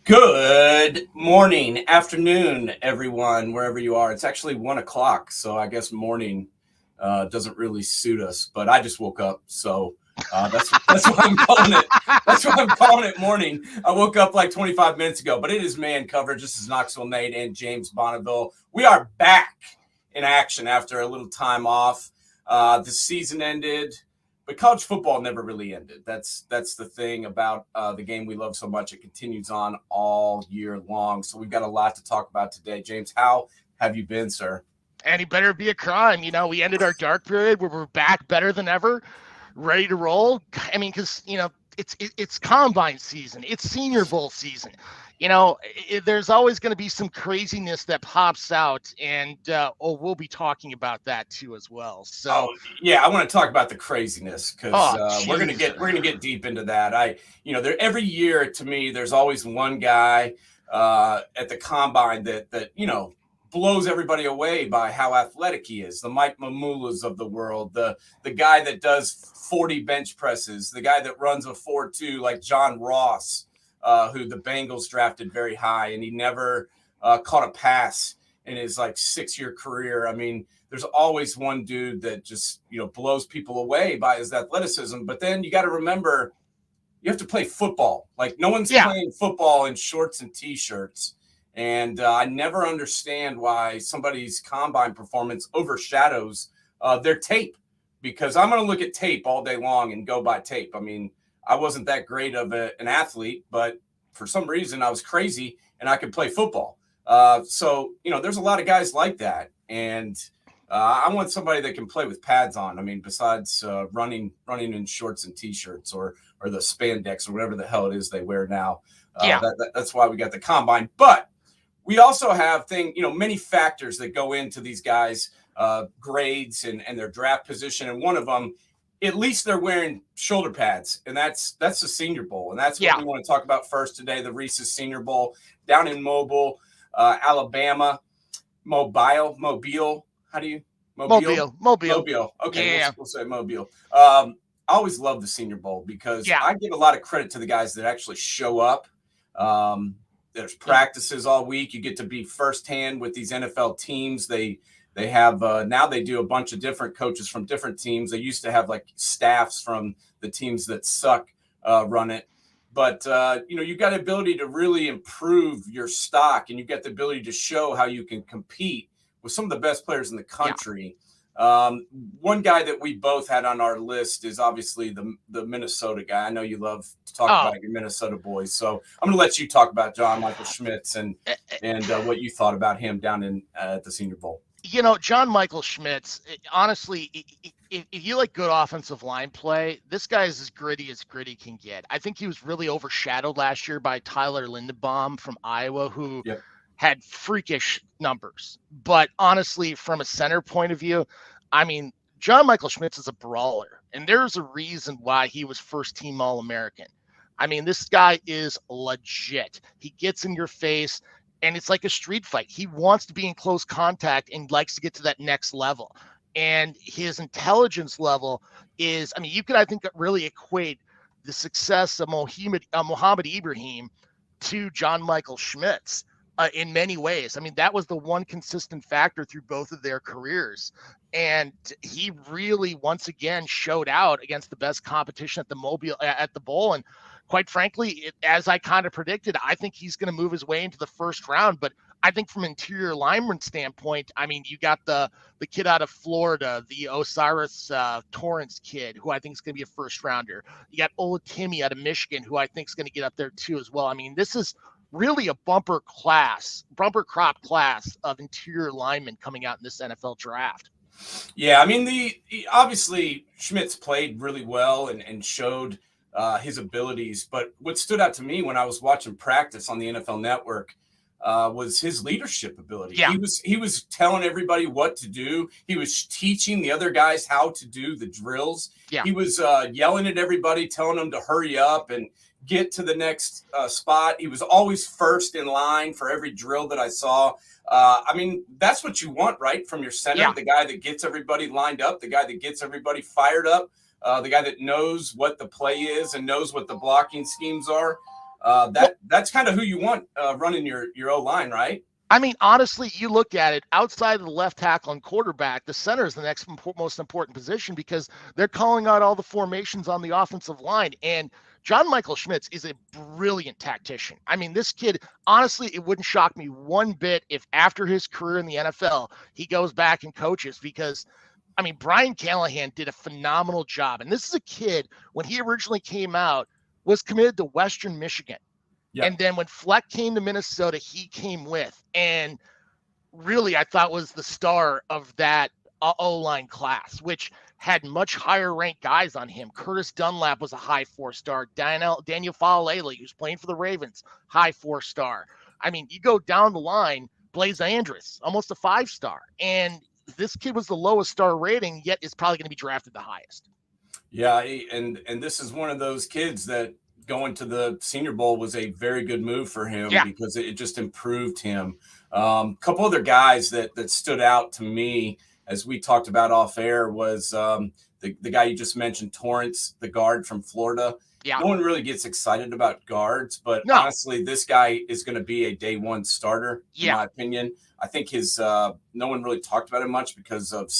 Good morning, afternoon, everyone, wherever you are. It's actually 1 o'clock, so I guess morning doesn't really suit us. But I just woke up, so that's why I'm calling it. That's why I'm calling it morning. I woke up like 25 minutes ago, but it is man coverage. This is Knoxville Nate and James Bonneville. We are back in action after a little time off. The season ended. But college football never really ended. That's the thing about the game we love so much. It continues on all year long. So we've got a lot to talk about today. James, how have you been, sir? Any better be a crime. We ended our dark period where we're back better than ever, ready to roll. I mean, because, it's combine season. It's Senior Bowl season. There's always going to be some craziness that pops out, and we'll be talking about that too as well. So, yeah, I want to talk about the craziness because we're geez. gonna get deep into that. There every year to me, there's always one guy at the combine that blows everybody away by how athletic he is. The Mike Mamulas of the world, the guy that does 40 bench presses, the guy that runs a 4.2 like John Ross. Who the Bengals drafted very high, and he never caught a pass in his 6-year career. I mean, there's always one dude that just blows people away by his athleticism. But then you got to remember, you have to play football. Like no one's playing football in shorts and t-shirts. And I never understand why somebody's combine performance overshadows their tape, because I'm going to look at tape all day long and go by tape. I mean, I wasn't that great of an athlete, but for some reason I was crazy and I could play football. So there's a lot of guys like that. And I want somebody that can play with pads on. I mean, besides running in shorts and t-shirts or the spandex or whatever the hell it is they wear now. That's why we got the combine. But we also have many factors that go into these guys' grades and their draft position. And one of them, at least they're wearing shoulder pads, and that's the Senior Bowl, and that's what we want to talk about first today. The Reese's Senior Bowl down in Mobile, Alabama. Mobile. How do you Mobile? Okay, we'll say Mobile. I always love the Senior Bowl because I give a lot of credit to the guys that actually show up. There's practices all week. You get to be firsthand with these NFL teams. They have now they do a bunch of different coaches from different teams. They used to have staffs from the teams that suck run it. But, you've got the ability to really improve your stock, and you've got the ability to show how you can compete with some of the best players in the country. One guy that we both had on our list is obviously the Minnesota guy. I know you love to talk about your Minnesota boys. So I'm going to let you talk about John Michael Schmitz and what you thought about him down at the Senior Bowl. John Michael Schmitz, honestly, if you like good offensive line play, this guy is as gritty can get. I think he was really overshadowed last year by Tyler Linderbaum from Iowa, who had freakish numbers. But honestly, from a center point of view, I mean, John Michael Schmitz is a brawler, and there's a reason why he was first-team All-American. I mean, this guy is legit. He gets in your face, and it's like a street fight. He wants to be in close contact and likes to get to that next level. And his intelligence level is, I mean, you could, I think, really equate the success of Mohammed Ibrahim to John Michael Schmitz in many ways. I mean, that was the one consistent factor through both of their careers. And he really, once again, showed out against the best competition at the bowl. And quite frankly, as I kind of predicted, I think he's going to move his way into the first round. But I think from interior lineman standpoint, I mean, you got the kid out of Florida, the Osiris Torrance kid, who I think is going to be a first rounder. You got Olatimi out of Michigan, who I think is going to get up there too as well. I mean, this is really a bumper crop class of interior linemen coming out in this NFL draft. Yeah, I mean, obviously Schmitz played really well and showed his abilities. But what stood out to me when I was watching practice on the NFL Network was his leadership ability. Yeah. He was telling everybody what to do. He was teaching the other guys how to do the drills. Yeah. He was yelling at everybody, telling them to hurry up and get to the next spot. He was always first in line for every drill that I saw. I mean, that's what you want, right? From your center, the guy that gets everybody lined up, the guy that gets everybody fired up, the guy that knows what the play is and knows what the blocking schemes are. that's kind of who you want running your O-line, right? I mean, honestly, you look at it outside of the left tackle and quarterback, the center is the next most important position because they're calling out all the formations on the offensive line. And John Michael Schmitz is a brilliant tactician. I mean, this kid, honestly, it wouldn't shock me one bit if after his career in the NFL, he goes back and coaches because, I mean, Brian Callahan did a phenomenal job. And this is a kid, when he originally came out, was committed to Western Michigan. Yep. And then when Fleck came to Minnesota, he came with. And really, I thought was the star of that O-line class, which had much higher ranked guys on him. Curtis Dunlap was a high 4-star. Daniel Falalele, who's playing for the Ravens, high 4-star. I mean, you go down the line, Blaise Andrus, almost a 5-star. And this kid was the lowest star rating, yet is probably going to be drafted the highest. Yeah, and this is one of those kids that going to the Senior Bowl was a very good move for him because it just improved him. Couple other guys that stood out to me as we talked about off air was the guy you just mentioned, Torrance, the guard from Florida. Yeah. No one really gets excited about guards, but honestly, this guy is going to be a day one starter, in my opinion. I think his no one really talked about him much because of his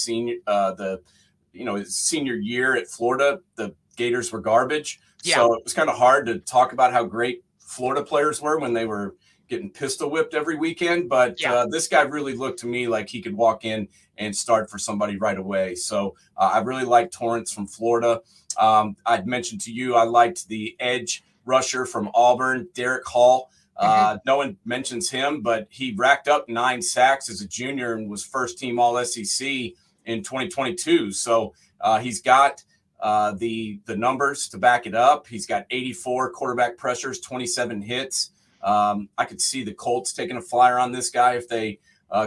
senior year at Florida. The Gators were garbage. Yeah. So it was kind of hard to talk about how great Florida players were when they were getting pistol whipped every weekend. But this guy really looked to me like he could walk in and start for somebody right away. So I really like Torrance from Florida. I'd mentioned to you, I liked the edge rusher from Auburn, Derek Hall. No one mentions him, but he racked up 9 sacks as a junior and was first team All SEC in 2022. So he's got the numbers to back it up. He's got 84 quarterback pressures, 27 hits. I could see the Colts taking a flyer on this guy if they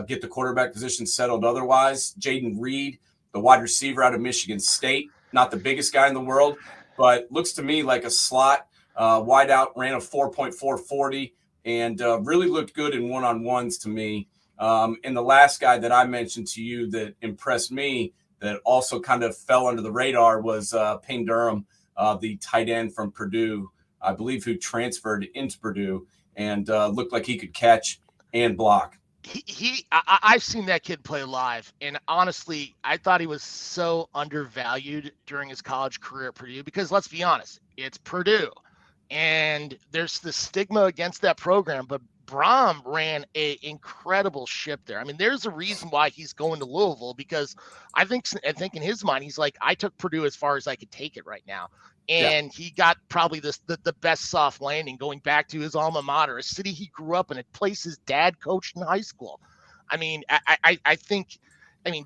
get the quarterback position settled otherwise. Jaden Reed, the wide receiver out of Michigan State, not the biggest guy in the world, but looks to me like a slot wide out, ran a 4.440 and really looked good in one-on-ones to me. And the last guy that I mentioned to you that impressed me that also kind of fell under the radar was Payne Durham, the tight end from Purdue, I believe, who transferred into Purdue and looked like he could catch and block. I've seen that kid play live, and honestly, I thought he was so undervalued during his college career at Purdue because let's be honest, it's Purdue, and there's the stigma against that program, but Brom ran a incredible ship there. I mean, there's a reason why he's going to Louisville because I think in his mind, he's like, I took Purdue as far as I could take it right now. And he got probably the best soft landing going back to his alma mater, a city he grew up in, a place his dad coached in high school. I mean, I think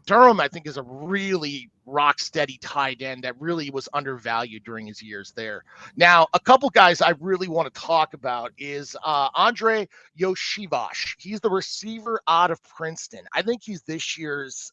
Durham, I think, is a really rock steady tight end that really was undervalued during his years there. Now, a couple guys I really want to talk about is Andre Yoshivash. He's the receiver out of Princeton. I think he's this year's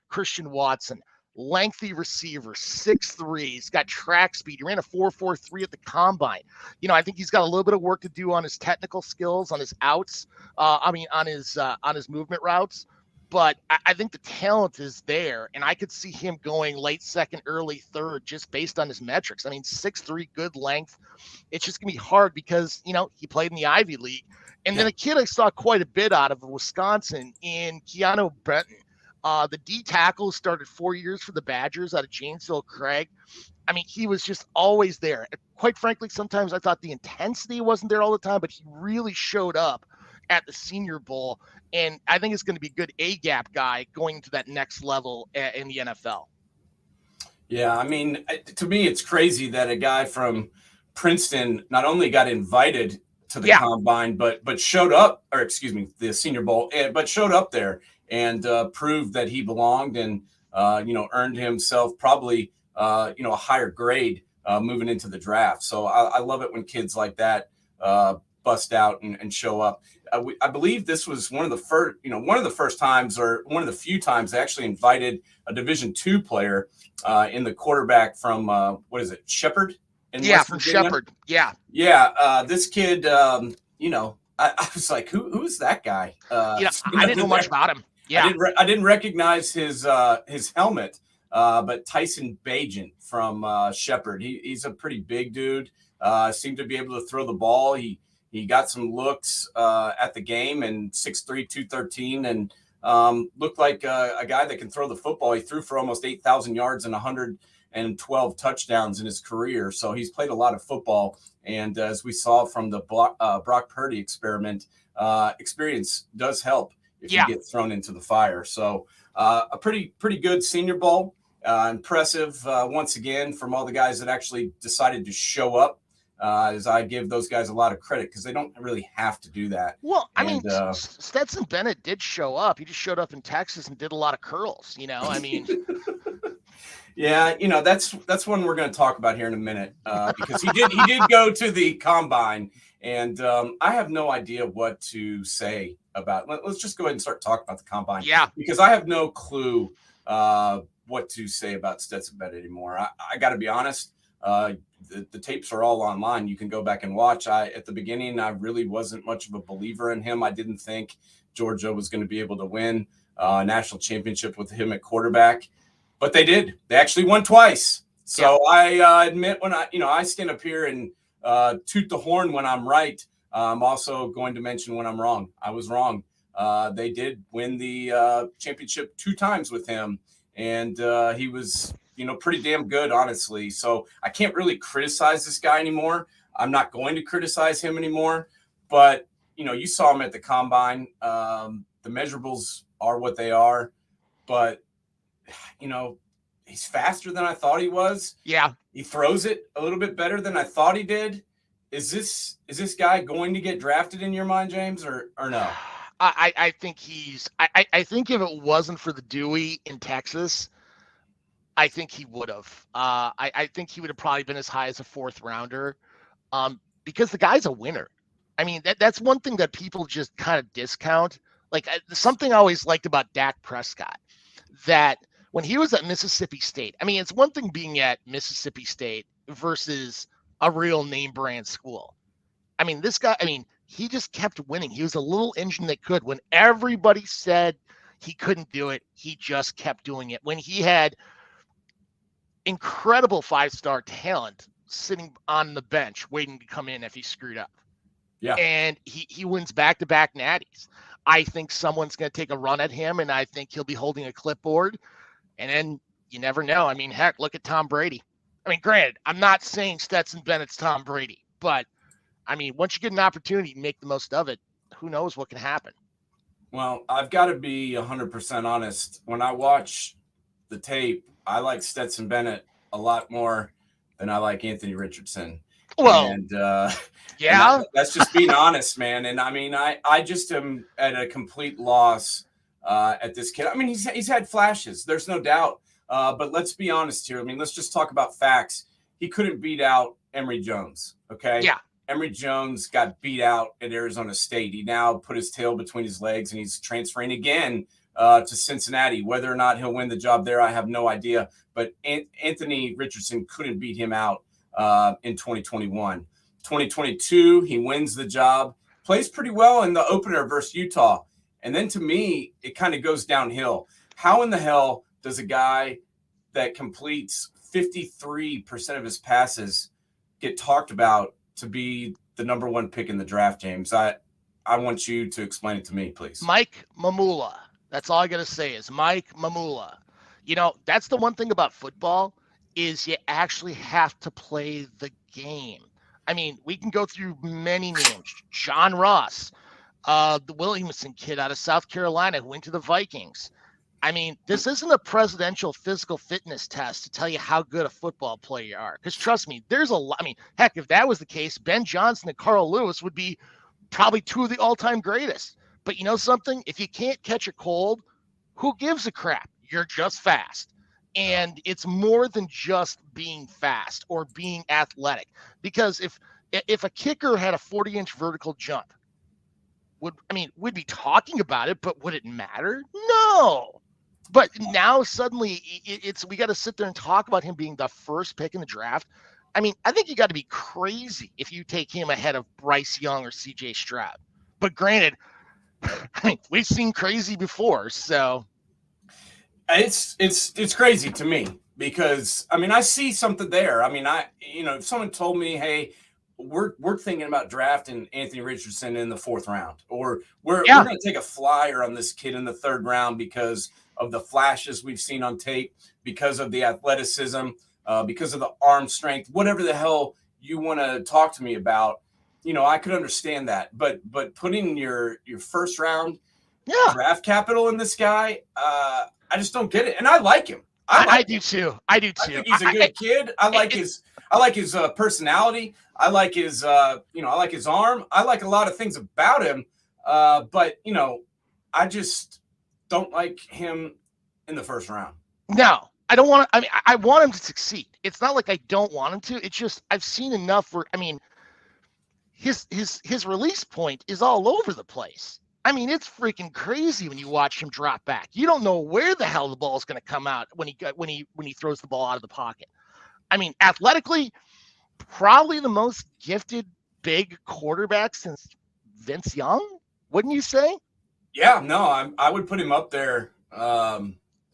Christian Watson. Lengthy receiver, 6'3". He's got track speed. He ran a 4.43 at the combine. I think he's got a little bit of work to do on his technical skills, on his outs. On his movement routes. But I think the talent is there, and I could see him going late second, early third, just based on his metrics. I mean, 6'3", good length. It's just gonna be hard because he played in the Ivy League, and then a kid I saw quite a bit out of Wisconsin in Keanu Benton. The D tackle started 4 years for the Badgers out of Janesville Craig. I mean, he was just always there. Quite frankly, sometimes I thought the intensity wasn't there all the time, but he really showed up at the Senior Bowl. And I think it's going to be a good A-gap guy going to that next level in the NFL. Yeah, I mean, to me, it's crazy that a guy from Princeton not only got invited to the combine, but showed up, or excuse me, the Senior Bowl, but showed up there and proved that he belonged and, earned himself probably, a higher grade moving into the draft. So I love it when kids like that bust out and show up. I believe this was one of the first times, or one of the few times they actually invited a Division II player in the quarterback from, Shepherd? From Shepherd. Yeah. This kid, I was like, who's that guy? I didn't know much about him. Yeah. I didn't recognize his helmet, but Tyson Bagent from Shepherd. He's a pretty big dude. seemed to be able to throw the ball. He got some looks at the game, and 6'3", 213, and looked like a guy that can throw the football. He threw for almost 8,000 yards and 112 touchdowns in his career. So he's played a lot of football. And as we saw from the Brock Purdy experiment, experience does help if you get thrown into the fire. So a pretty good Senior Bowl. Impressive once again from all the guys that actually decided to show up. As I give those guys a lot of credit because they don't really have to do that. Well, I mean, Stetson Bennett did show up. He just showed up in Texas and did a lot of curls. I mean. Yeah, that's one we're going to talk about here in a minute because he did go to the combine, and I have no idea what to say about. Let's just go ahead and start talking about the combine. Yeah, because I have no clue what to say about Stetson Bennett anymore. I got to be honest. The tapes are all online. You can go back and watch. At the beginning, I really wasn't much of a believer in him. I didn't think Georgia was going to be able to win a national championship with him at quarterback, but they did. They actually won twice. So I admit when I stand up here and toot the horn when I'm right. I'm also going to mention when I'm wrong. I was wrong. They did win the championship 2 times with him, and he was pretty damn good, honestly. So I can't really criticize this guy anymore. I'm not going to criticize him anymore. But, you saw him at the combine. The measurables are what they are. But, he's faster than I thought he was. Yeah. He throws it a little bit better than I thought he did. Is this guy going to get drafted in your mind, James, or no? I think I think if it wasn't for the Dewey in Texas, I think he would have. I think he would have probably been as high as a 4th rounder because the guy's a winner. I mean, that's one thing that people just kind of discount. Like something I always liked about Dak Prescott, that when he was at Mississippi State, I mean, it's one thing being at Mississippi State versus a real name brand school. I mean, this guy, he just kept winning. He was a little engine that could. When everybody said he couldn't do it, he just kept doing it. When he had incredible 5-star talent sitting on the bench waiting to come in if he screwed up. Yeah. And he wins back-to-back natties. I think someone's going to take a run at him, and I think he'll be holding a clipboard. And then you never know. I mean, heck, look at Tom Brady. I mean, granted, I'm not saying Stetson Bennett's Tom Brady, but I mean, once you get an opportunity to make the most of it, who knows what can happen. Well, I've got to be 100% honest. When I watch the tape, I like Stetson Bennett a lot more than I like Anthony Richardson. Well, and yeah, and that's just being honest, man. And I mean, I just am at a complete loss at this kid. I mean, he's had flashes. There's no doubt. But let's be honest here. I mean, let's just talk about facts. He couldn't beat out Emory Jones. Okay. Yeah. Emory Jones got beat out at Arizona State. He now put his tail between his legs and he's transferring again to Cincinnati. Whether or not he'll win the job there, I have no idea. But Anthony Richardson couldn't beat him out in 2021. 2022, he wins the job, plays pretty well in the opener versus Utah. And then to me, it kind of goes downhill. How in the hell does a guy that completes 53% of his passes get talked about to be the number 1 pick in the draft, James? I want you to explain it to me, please. Mike Mamula. That's all I got to say is Mike Mamula. That's the one thing about football is you actually have to play the game. I mean, we can go through many names. John Ross, the Williamson kid out of South Carolina who went to the Vikings. I mean, this isn't a presidential physical fitness test to tell you how good a football player you are. Because trust me, there's a lot. I mean, heck, if that was the case, Ben Johnson and Carl Lewis would be probably 2 of the all-time greatest. But you know something? If you can't catch a cold, who gives a crap? You're just fast. And it's more than just being fast or being athletic. Because if a kicker had a 40-inch vertical jump, we'd be talking about it, but would it matter? No. But now suddenly we got to sit there and talk about him being the first pick in the draft. I mean, I think you got to be crazy if you take him ahead of Bryce Young or CJ Stroud. But granted, we've seen crazy before, so it's crazy to me because I mean I see something there. I mean if someone told me, hey, we're thinking about drafting Anthony Richardson in the 4th round, or we're Yeah. going to take a flyer on this kid in the 3rd round because of the flashes we've seen on tape, because of the athleticism, because of the arm strength, whatever the hell you want to talk to me about. I could understand that, but putting your 1st round draft capital in this guy, I just don't get it. And I like him. I do too. I do too. I think he's a good kid. I like his personality. I like his I like his arm. I like a lot of things about him. But I just don't like him in the 1st round. No, I don't want to. I mean, I want him to succeed. It's not like I don't want him to. It's just I've seen enough where, I mean, his release point is all over the place. I mean, it's freaking crazy when you watch him drop back. You don't know where the hell the ball is going to come out when he throws the ball out of the pocket. I mean, athletically, probably the most gifted big quarterback since Vince Young, wouldn't you say? Yeah, no, I would put him up there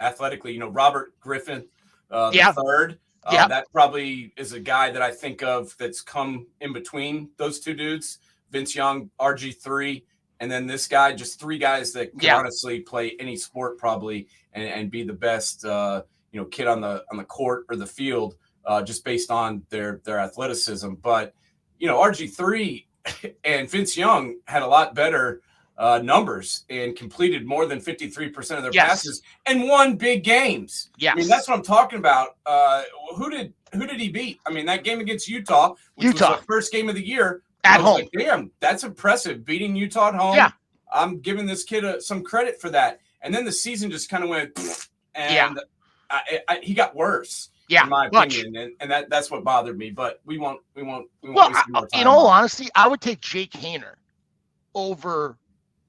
athletically. Robert Griffin, the 3rd. That probably is a guy that I think of that's come in between those two dudes, Vince Young, RG3. And then this guy, just 3 guys that can honestly play any sport probably and be the best, kid on the court or the field, just based on their athleticism. But, RG3 and Vince Young had a lot better numbers and completed more than 53% of their passes and won big games. Yes. I mean, that's what I'm talking about. Who did he beat? I mean, that game against Utah, which was the first game of the year. At home. Like, damn, that's impressive. Beating Utah at home. Yeah. I'm giving this kid some credit for that. And then the season just kind of went, and he got worse. Yeah, in my opinion, and that's what bothered me. But we won't waste more time. In all honesty, I would take Jake Haener over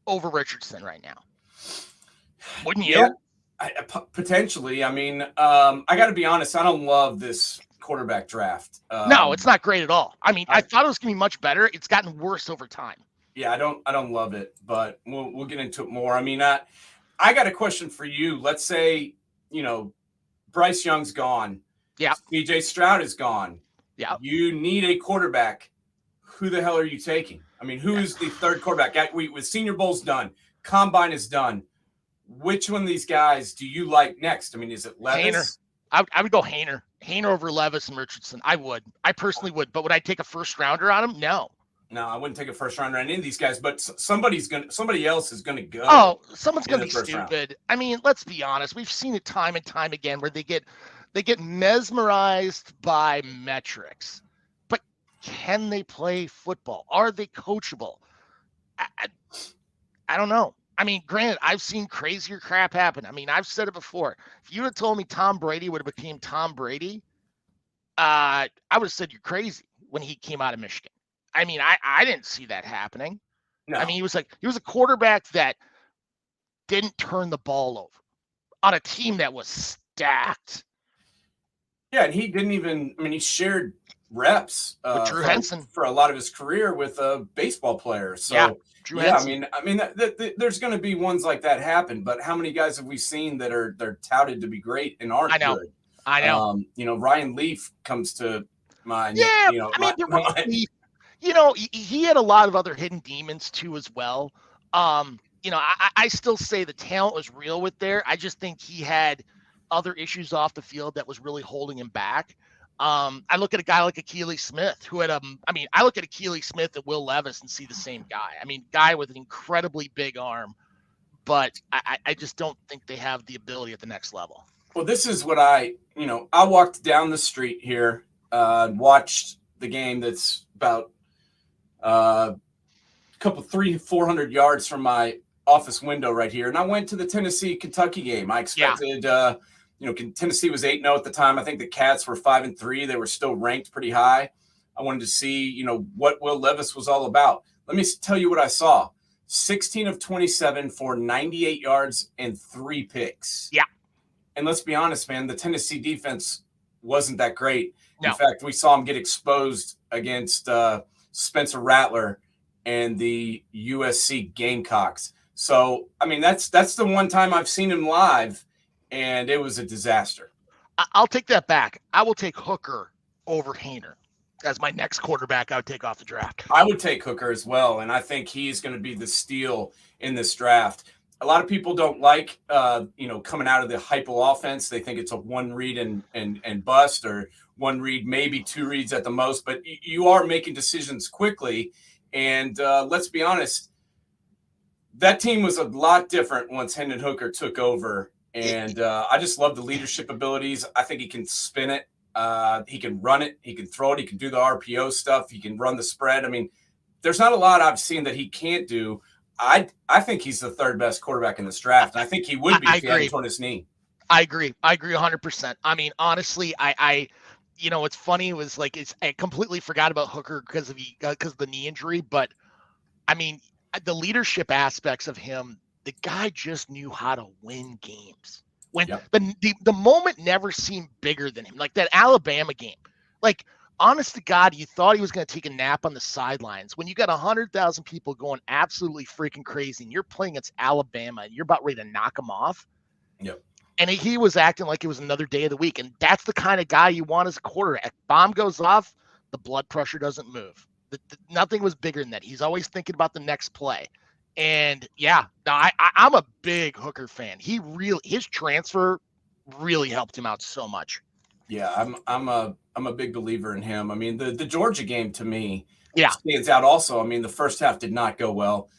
Richardson right now. Wouldn't you? Yeah, potentially. I mean, I got to be honest. I don't love this quarterback draft. No, it's not great at all. I mean, I thought it was gonna be much better. It's gotten worse over time. Yeah, I don't love it, but we'll get into it more. I mean, I got a question for you. Let's say, Bryce Young's gone. Yeah. CJ Stroud is gone. Yeah. You need a quarterback. Who the hell are you taking? I mean, who is the 3rd quarterback? With Senior Bowl's done, Combine is done. Which one of these guys do you like next? I mean, is it Levis? Haener. I would go Haener. Haener over Levis and Richardson. I would. I personally would. But would I take a 1st rounder on him? No. No, I wouldn't take a 1st rounder on any of these guys. But somebody else is gonna go. Oh, someone's gonna be stupid. Round. I mean, let's be honest. We've seen it time and time again where they get mesmerized by metrics. But can they play football? Are they coachable? I don't know. I mean, granted, I've seen crazier crap happen. I mean, I've said it before. If you had told me Tom Brady would have become Tom Brady, I would have said you're crazy when he came out of Michigan. I mean, I didn't see that happening. No. I mean, he was a quarterback that didn't turn the ball over on a team that was stacked. Yeah, and he didn't even. I mean, he shared reps with Drew Henson for a lot of his career with a baseball player. So Henson. I mean, there's going to be ones like that happen. But how many guys have we seen that they're touted to be great and aren't good? I know. Ryan Leaf comes to mind. Yeah, I mean, he had a lot of other hidden demons too as well. I still say the talent was real with there. I just think he had other issues off the field that was really holding him back. I look at a guy like Akili Smith, who had I look at Akili Smith and Will Levis and see the same guy. I mean, guy with an incredibly big arm, but I just don't think they have the ability at the next level. Well, this is what I walked down the street here, watched the game that's about a couple 300-400 yards from my office window right here. And I went to the Tennessee-Kentucky game. I expected, Tennessee was 8-0 at the time. I think the Cats were 5-3. They were still ranked pretty high. I wanted to see, what Will Levis was all about. Let me tell you what I saw. 16 of 27 for 98 yards and 3 picks. Yeah. And let's be honest, man, the Tennessee defense wasn't that great. No. In fact, we saw him get exposed against Spencer Rattler and the USC Gamecocks. So, I mean, that's the one time I've seen him live, and it was a disaster. I'll take that back. I will take Hooker over Haener. as my next quarterback I would take off the draft. I would take Hooker as well, and I think he's going to be the steal in this draft. A lot of people don't like, coming out of the Heupel offense. They think it's a one read and bust, or one read, maybe two reads at the most. But you are making decisions quickly, and let's be honest, that team was a lot different once Hendon Hooker took over. And I just love the leadership abilities. I think he can spin it. He can run it. He can throw it. He can do the RPO stuff. He can run the spread. I mean, there's not a lot I've seen that he can't do. I think he's the third best quarterback in this draft. And I think he would be if he hadn't torn his knee. I agree 100%. I mean, honestly, I what's funny was like, I completely forgot about Hooker because of the knee injury. But I mean, the leadership aspects of him, the guy just knew how to win games. When the moment never seemed bigger than him, like that Alabama game. Like, honest to God, you thought he was going to take a nap on the sidelines. When you got 100,000 people going absolutely freaking crazy, and you're playing against Alabama, and you're about ready to knock them off. Yep. And he was acting like it was another day of the week, and that's the kind of guy you want as a quarterback. Bomb goes off, the blood pressure doesn't move. Nothing was bigger than that. He's always thinking about the next play. And yeah, no, I'm a big Hooker fan. His transfer really helped him out so much. Yeah, I'm a big believer in him. I mean, the Georgia game to me stands out also. I mean, the first half did not go well.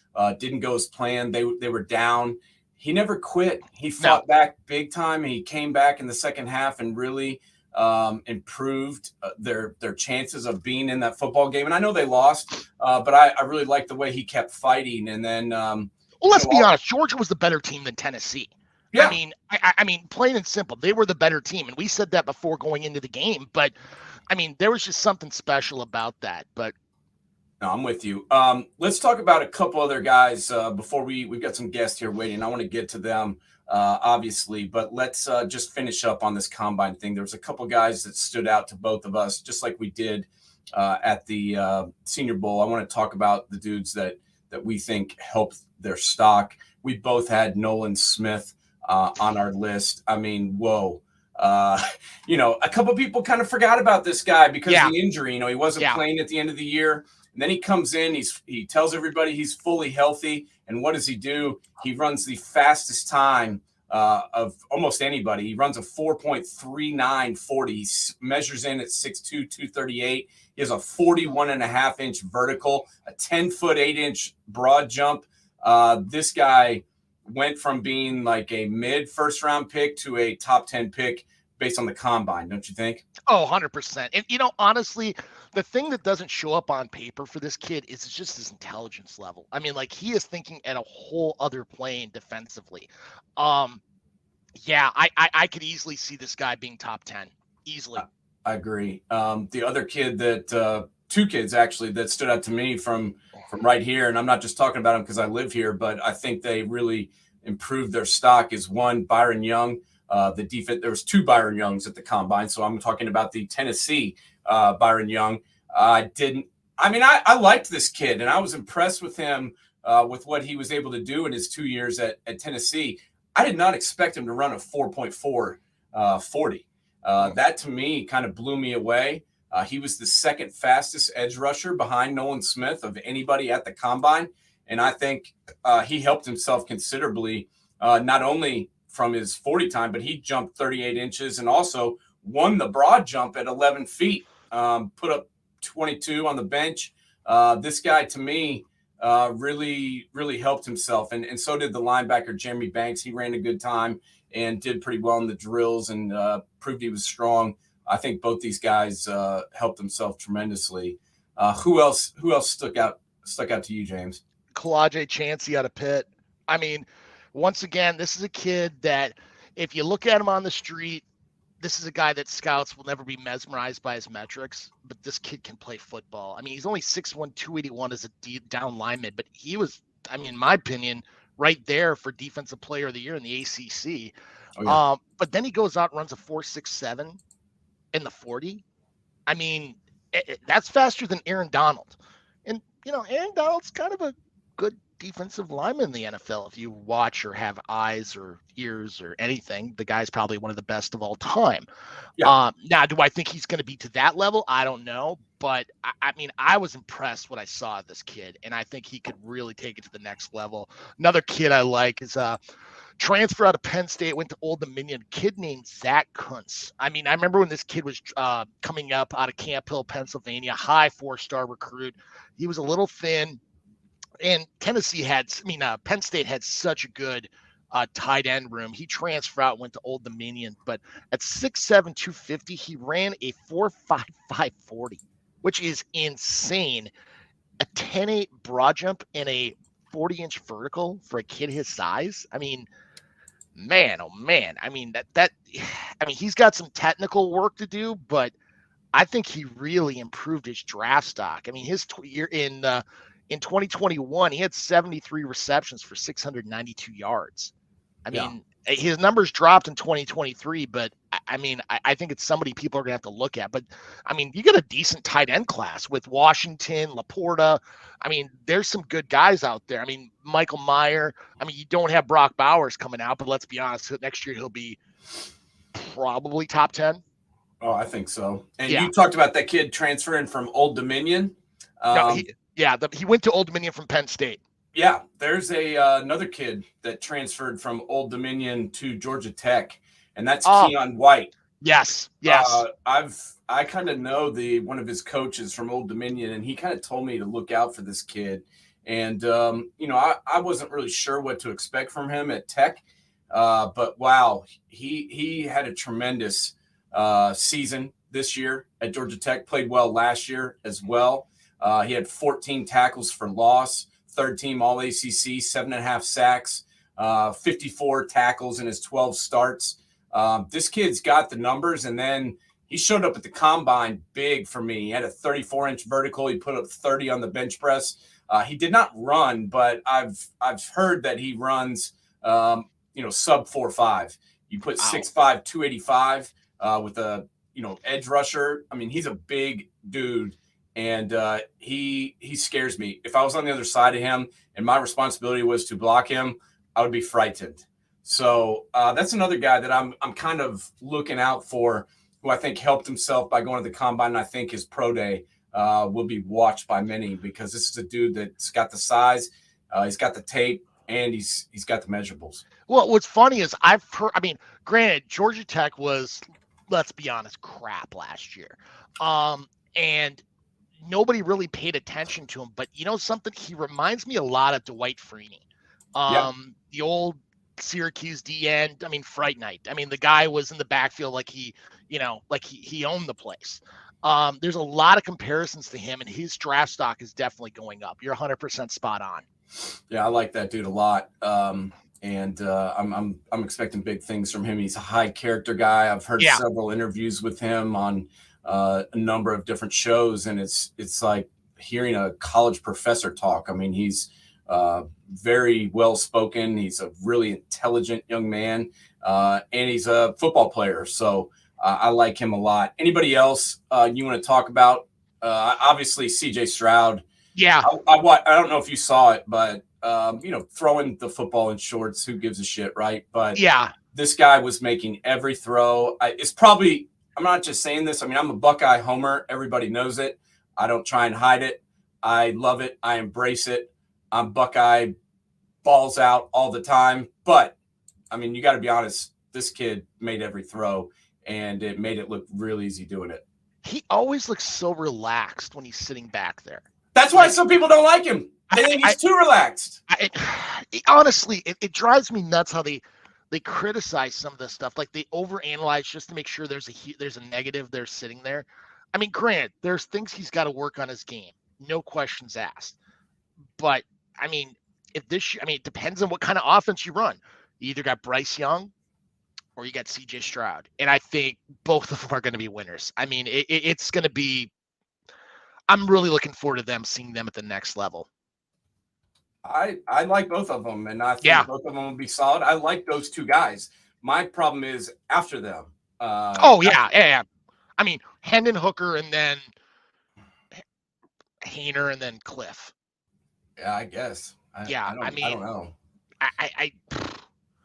Didn't go as planned. They were down. He never quit. He fought back big time. He came back in the second half and really improved their chances of being in that football game. And I know they lost, but I really liked the way he kept fighting. And then, let's be honest, Georgia was the better team than Tennessee. Yeah. I mean, plain and simple, they were the better team, and we said that before going into the game. But I mean, there was just something special about that. But no, I'm with you. Let's talk about a couple other guys before we've got some guests here waiting. I want to get to them. Obviously, but let's just finish up on this combine thing. There was a couple guys that stood out to both of us, just like we did at the Senior Bowl. I want to talk about the dudes that we think helped their stock. We both had Nolan Smith on our list. I mean, whoa. A couple people kind of forgot about this guy because of the injury. He wasn't playing at the end of the year. And then he comes in, he tells everybody he's fully healthy. And what does he do? He runs the fastest time of almost anybody. He runs a 4.39 40. He measures in at 6'2", 238. He has a 41.5-inch vertical, a 10-foot 8-inch broad jump. This guy went from being like a mid first round pick to a top 10 pick based on the combine, don't you think? Oh, 100%. And, honestly, the thing that doesn't show up on paper for this kid is just his intelligence level. I mean, like, he is thinking at a whole other plane defensively. I could easily see this guy being top 10. Easily. I agree. The other kid that two kids actually that stood out to me from right here, and I'm not just talking about them because I live here, but I think they really improved their stock, is one, Byron Young. The defense, there was two Byron Youngs at the combine, so I'm talking about the Tennessee Byron Young. I liked this kid, and I was impressed with him with what he was able to do in his 2 years at Tennessee. I did not expect him to run a 4.4 40. That to me kind of blew me away. He was the second fastest edge rusher behind Nolan Smith of anybody at the combine, and I think he helped himself considerably, not only from his 40 time, but he jumped 38 inches and also won the broad jump at 11 feet, put up 22 on the bench. This guy, to me, really, really helped himself. And so did the linebacker, Jeremy Banks. He ran a good time and did pretty well in the drills and proved he was strong. I think both these guys helped themselves tremendously. Who else stuck out to you, James? Kalaje Chansey out of Pitt. I mean, once again, this is a kid that if you look at him on the street, this is a guy that scouts will never be mesmerized by his metrics, but this kid can play football. I mean, he's only 6'1", 281 as a down lineman, but he was, in my opinion, right there for Defensive Player of the Year in the ACC. Oh, yeah. But then he goes out and runs a 4.67 in the 40. I mean, that's faster than Aaron Donald. And, Aaron Donald's kind of a good defensive lineman in the NFL. If you watch or have eyes or ears or anything, the guy's probably one of the best of all time. Yeah. Now, do I think he's going to be to that level? I don't know. But I mean, I was impressed what I saw of this kid, and I think he could really take it to the next level. Another kid I like is transfer out of Penn State, went to Old Dominion, kid named Zach Kuntz. I mean, I remember when this kid was coming up out of Camp Hill, Pennsylvania, high 4-star recruit. He was a little thin, and Penn State had such a good tight end room. He transferred out, went to Old Dominion, but at 6'7", 250, he ran a 4.55 40, which is insane. A 10.8 broad jump and a 40-inch vertical for a kid his size. I mean, man, oh man. I mean, he's got some technical work to do, but I think he really improved his draft stock. I mean, his year in 2021, he had 73 receptions for 692 yards. I mean, his numbers dropped in 2023, but I think it's somebody people are going to have to look at. But, I mean, you get a decent tight end class with Washington, Laporta. I mean, there's some good guys out there. I mean, Michael Mayer. I mean, you don't have Brock Bowers coming out, but let's be honest, next year he'll be probably top 10. Oh, I think so. And Yeah. you talked about that kid transferring from Old Dominion. He went to Old Dominion from Penn State. Yeah, there's another kid that transferred from Old Dominion to Georgia Tech, and that's Keon White. Yes. I kind of know one of his coaches from Old Dominion, and he kind of told me to look out for this kid. And I wasn't really sure what to expect from him at Tech, but wow, he had a tremendous season this year at Georgia Tech. Played well last year as well. He had 14 tackles for loss. Third team All ACC, 7.5 sacks, 54 tackles in his 12 starts. This kid's got the numbers, and then he showed up at the combine big for me. He had a 34-inch vertical. He put up 30 on the bench press. He did not run, but I've heard that he runs, sub 4.5. You put 6'5", 285 with a edge rusher. I mean, he's a big dude. And he scares me. If I was on the other side of him and my responsibility was to block him, I would be frightened. So that's another guy that I'm kind of looking out for, who I think helped himself by going to the combine. And I think his pro day will be watched by many, because this is a dude that's got the size, he's got the tape, and he's got the measurables. Well, what's funny is I've heard. I mean, granted, Georgia Tech was, let's be honest, crap last year, and nobody really paid attention to him. But you know something? He reminds me a lot of Dwight Freeney, the old Syracuse D end. I mean, Fright Night. I mean, the guy was in the backfield like he owned the place. There's a lot of comparisons to him, and his draft stock is definitely going up. You're 100% spot on. Yeah, I like that dude a lot. I'm expecting big things from him. He's a high character guy. I've heard several interviews with him on a number of different shows, and it's like hearing a college professor talk. I mean, he's very well spoken. He's a really intelligent young man, and he's a football player. So I like him a lot. Anybody else you want to talk about? Obviously, CJ Stroud. Yeah, I don't know if you saw it, but throwing the football in shorts, who gives a shit, right? But this guy was making every throw. I'm not just saying this. I mean, I'm a Buckeye homer. Everybody knows it. I don't try and hide it. I love it. I embrace it. I'm Buckeye, balls out all the time. But, I mean, you got to be honest. This kid made every throw, and it made it look real easy doing it. He always looks so relaxed when he's sitting back there. That's why some people don't like him. They think he's too relaxed. Honestly, it drives me nuts how they criticize some of this stuff. Like, they overanalyze just to make sure there's a negative there sitting there. I mean, granted, there's things he's got to work on his game. No questions asked. But, I mean, it depends on what kind of offense you run. You either got Bryce Young or you got CJ Stroud. And I think both of them are going to be winners. I mean, it's going to be – I'm really looking forward to seeing them at the next level. I like both of them, and I think both of them will be solid. I like those two guys. My problem is after them. Yeah. I mean, Hendon Hooker, and then Haener, and then Cliff. Yeah, I guess. I don't know. I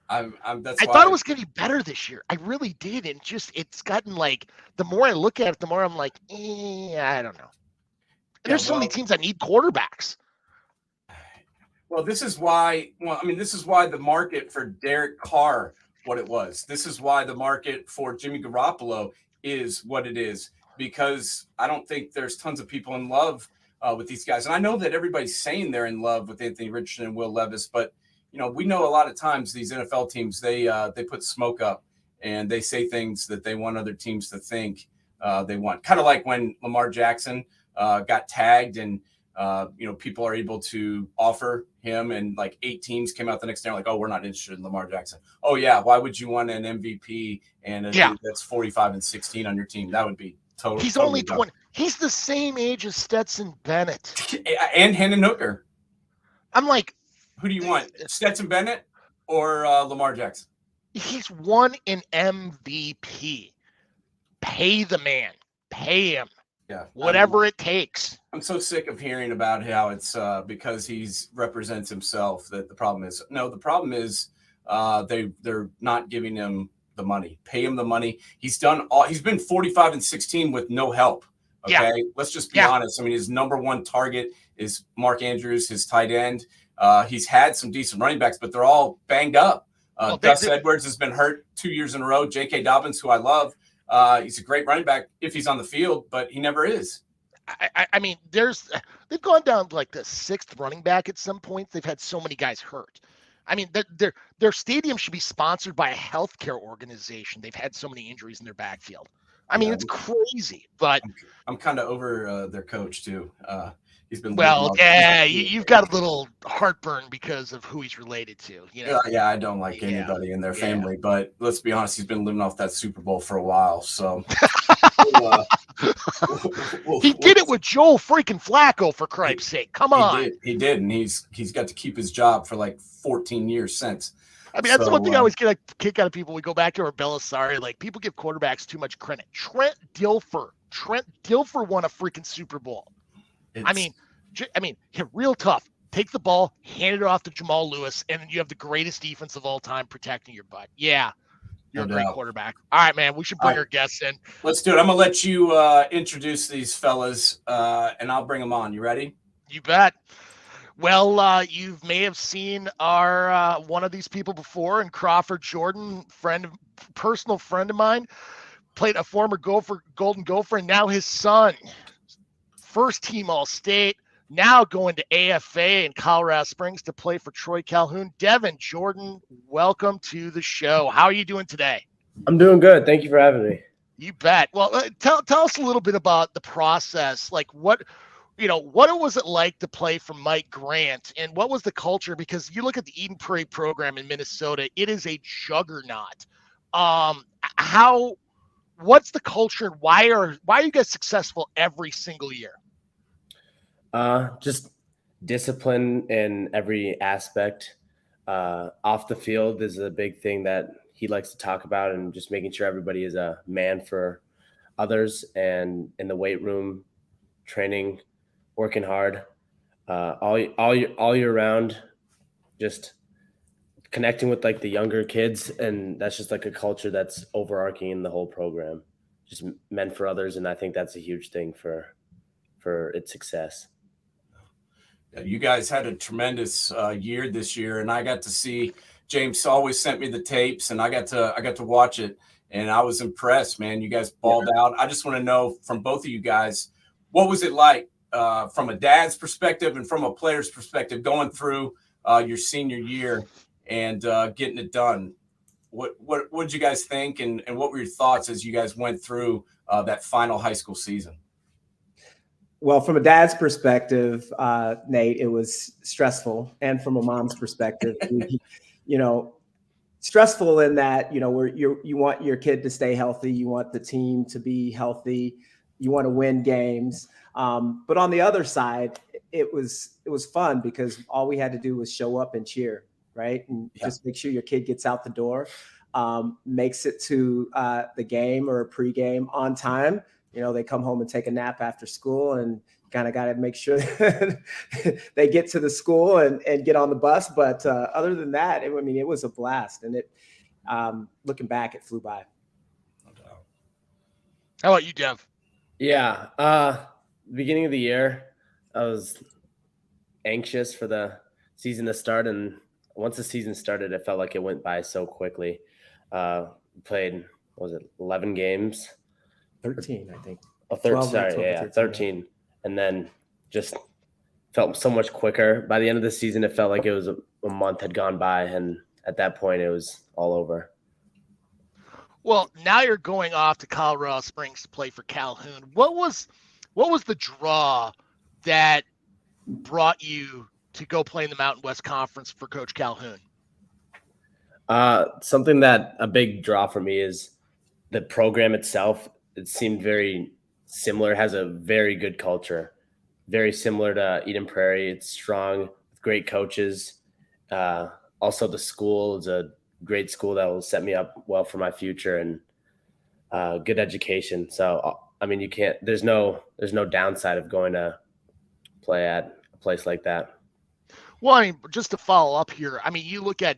That's I why thought it was going to be better this year. I really did. And it's gotten like, the more I look at it, the more I'm like, I don't know. And there's so many teams that need quarterbacks. Well, this is why the market for Derek Carr, what it was. This is why the market for Jimmy Garoppolo is what it is, because I don't think there's tons of people in love with these guys. And I know that everybody's saying they're in love with Anthony Richardson and Will Levis, but we know a lot of times these NFL teams, they put smoke up and they say things that they want other teams to think they want. Kind of like when Lamar Jackson got tagged and people are able to offer him, and like 8 teams came out the next day like, oh, we're not interested in Lamar Jackson. Oh yeah, why would you want an MVP and a dude that's 45-16 on your team? That would be totally. He's only 20. He's the same age as Stetson Bennett and Hendon Hooker. I'm like, who do you want, Stetson Bennett or Lamar Jackson? He's won an MVP. Pay the man. Pay him. Yeah, whatever it takes. I'm so sick of hearing about how it's because he's represents himself that the problem is. No, the problem is they're not giving him the money. Pay him the money. He's been 45-16 with no help. Okay, let's just be honest. I mean, his number one target is Mark Andrews, his tight end. He's had some decent running backs, but they're all banged up. Gus Edwards has been hurt 2 years in a row. J.K. Dobbins, who I love, he's a great running back if he's on the field, but he never is. I mean, they've gone down to like the 6th running back at some point. They've had so many guys hurt. I mean, their stadium should be sponsored by a healthcare organization. They've had so many injuries in their backfield. I mean, it's crazy, but I'm kind of over their coach too. He's been you've got a little heartburn because of who he's related to. I don't like anybody in their family, but let's be honest, he's been living off that Super Bowl for a while. So he did it with Joe freaking Flacco, for Christ's sake. Come on, he did, and he's got to keep his job for like 14 years since. I mean, that's the one thing I always get a kick out of people. We go back to our Belisari. Like, people give quarterbacks too much credit. Trent Dilfer won a freaking Super Bowl. I mean, real tough. Take the ball, hand it off to Jamal Lewis, and then you have the greatest defense of all time protecting your butt. Yeah, you're a great quarterback. All right, man, we should bring our guests in. Let's do it. I'm going to let you introduce these fellas, and I'll bring them on. You ready? You bet. Well, you may have seen our one of these people before, in Crawford Jordan, personal friend of mine, played a former Golden Gopher, and now his son, first team All-State, now going to AFA in Colorado Springs to play for Troy Calhoun. Devin Jordan, welcome to the show. How are you doing today? I'm doing good. Thank you for having me. You bet. Well, tell us a little bit about the process. Like, what was it like to play for Mike Grant, and what was the culture? Because you look at the Eden Prairie program in Minnesota, it is a juggernaut. What's the culture, and why are you guys successful every single year? Just discipline in every aspect. Off the field is a big thing that he likes to talk about, and just making sure everybody is a man for others, and in the weight room, training, working hard, all year round, just connecting with like the younger kids. And that's just like a culture that's overarching in the whole program, just men for others. And I think that's a huge thing for its success. You guys had a tremendous year this year, and I got to see, James always sent me the tapes, and I got to watch it, and I was impressed, man. You guys balled out. I just want to know from both of you guys, what was it like from a dad's perspective and from a player's perspective going through your senior year and getting it done? What did you guys think, and what were your thoughts as you guys went through that final high school season? Well, from a dad's perspective, Nate, it was stressful. And from a mom's perspective, stressful in that, you want your kid to stay healthy. You want the team to be healthy. You want to win games. But on the other side, it was fun because all we had to do was show up and cheer, right? And just make sure your kid gets out the door, makes it to the game or a pregame on time. They come home and take a nap after school, and kind of got to make sure that they get to the school and get on the bus. But other than that, I mean, it was a blast. And looking back, it flew by. How about you, Dev? Yeah. Beginning of the year, I was anxious for the season to start. And once the season started, it felt like it went by so quickly. Played, what was it, 11 games? 13, I think. Oh, 13. And then just felt so much quicker. By the end of the season, it felt like it was a month had gone by. And at that point, it was all over. Well, now you're going off to Colorado Springs to play for Calhoun. What was the draw that brought you to go play in the Mountain West Conference for Coach Calhoun? Something that a big draw for me is the program itself. It seemed very similar, has a very good culture, very similar to Eden Prairie. It's strong, with great coaches. Also, the school is a great school that will set me up well for my future, and good education. So, I mean, there's no downside of going to play at a place like that. Well, I mean, just to follow up here, I mean, you look at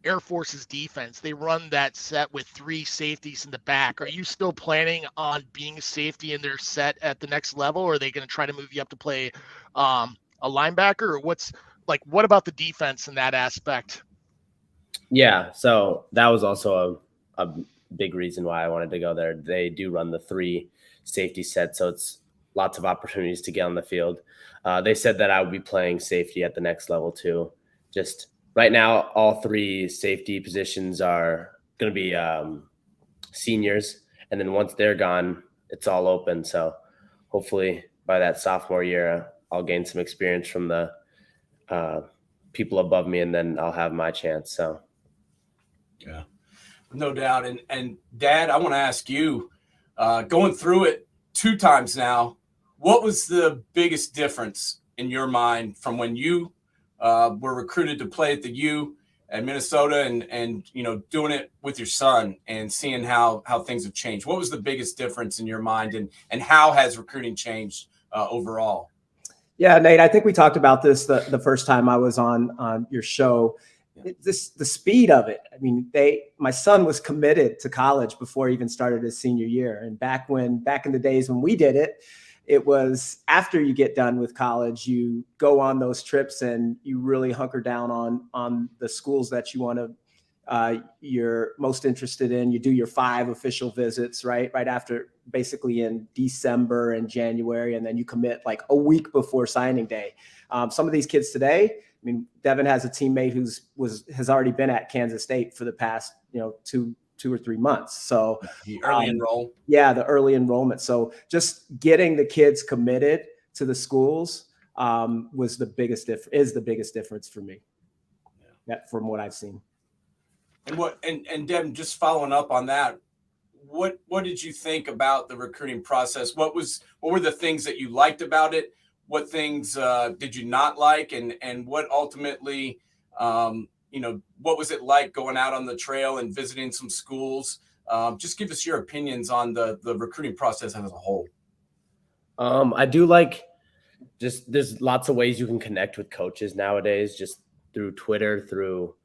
Air Force's defense. They run that set with 3 safeties in the back. Are you still planning on being a safety in their set at the next level, or are they going to try to move you up to play a linebacker? Or what about the defense in that aspect? Yeah, so that was also a big reason why I wanted to go there. They do run the 3 safety set, so it's lots of opportunities to get on the field. They said that I would be playing safety at the next level too. Just right now, all 3 safety positions are going to be seniors, and then once they're gone, it's all open. So hopefully by that sophomore year, I'll gain some experience from the people above me, and then I'll have my chance. So. Yeah, no doubt. And Dad, I want to ask you, going through it 2 times now, what was the biggest difference in your mind from when you were recruited to play at the U at Minnesota and doing it with your son and seeing how things have changed? What was the biggest difference in your mind, and how has recruiting changed overall? Yeah, Nate, I think we talked about this the first time I was on your show. The speed of it. I mean, my son was committed to college before he even started his senior year. And back in the days when we did it, it was after you get done with college, you go on those trips and you really hunker down on the schools that you want to, you're most interested in. You do your 5 official visits, right after, basically in December and January, and then you commit like a week before signing day. Some of these kids today, I mean, Devin has a teammate has already been at Kansas State for the past, 2 or 3 months. So the early enroll. Yeah, the early enrollment. So just getting the kids committed to the schools is the biggest difference for me. Yeah, from what I've seen. And Devin, just following up on that, what did you think about the recruiting process? What were the things that you liked about it? What things did you not like, and what ultimately, what was it like going out on the trail and visiting some schools? Just give us your opinions on the recruiting process as a whole. I do like there's lots of ways you can connect with coaches nowadays, just through Twitter, through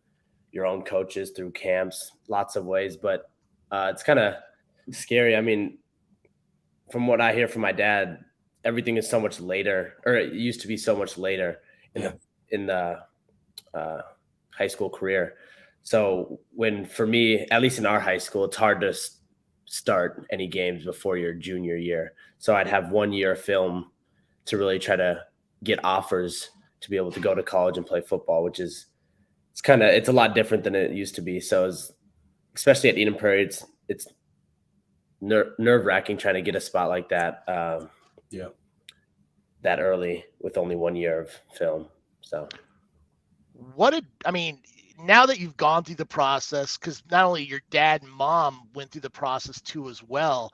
your own coaches, through camps, lots of ways. But it's kind of scary. I mean, from what I hear from my dad, everything is so much later, or it used to be so much later in the high school career. So for me, at least in our high school, it's hard to start any games before your junior year. So I'd have 1 year of film to really try to get offers to be able to go to college and play football, which is it's a lot different than it used to be. So especially at Eden Prairie, it's nerve-wracking trying to get a spot like that. That early with only 1 year of film. So now that you've gone through the process, because not only your dad and mom went through the process too as well,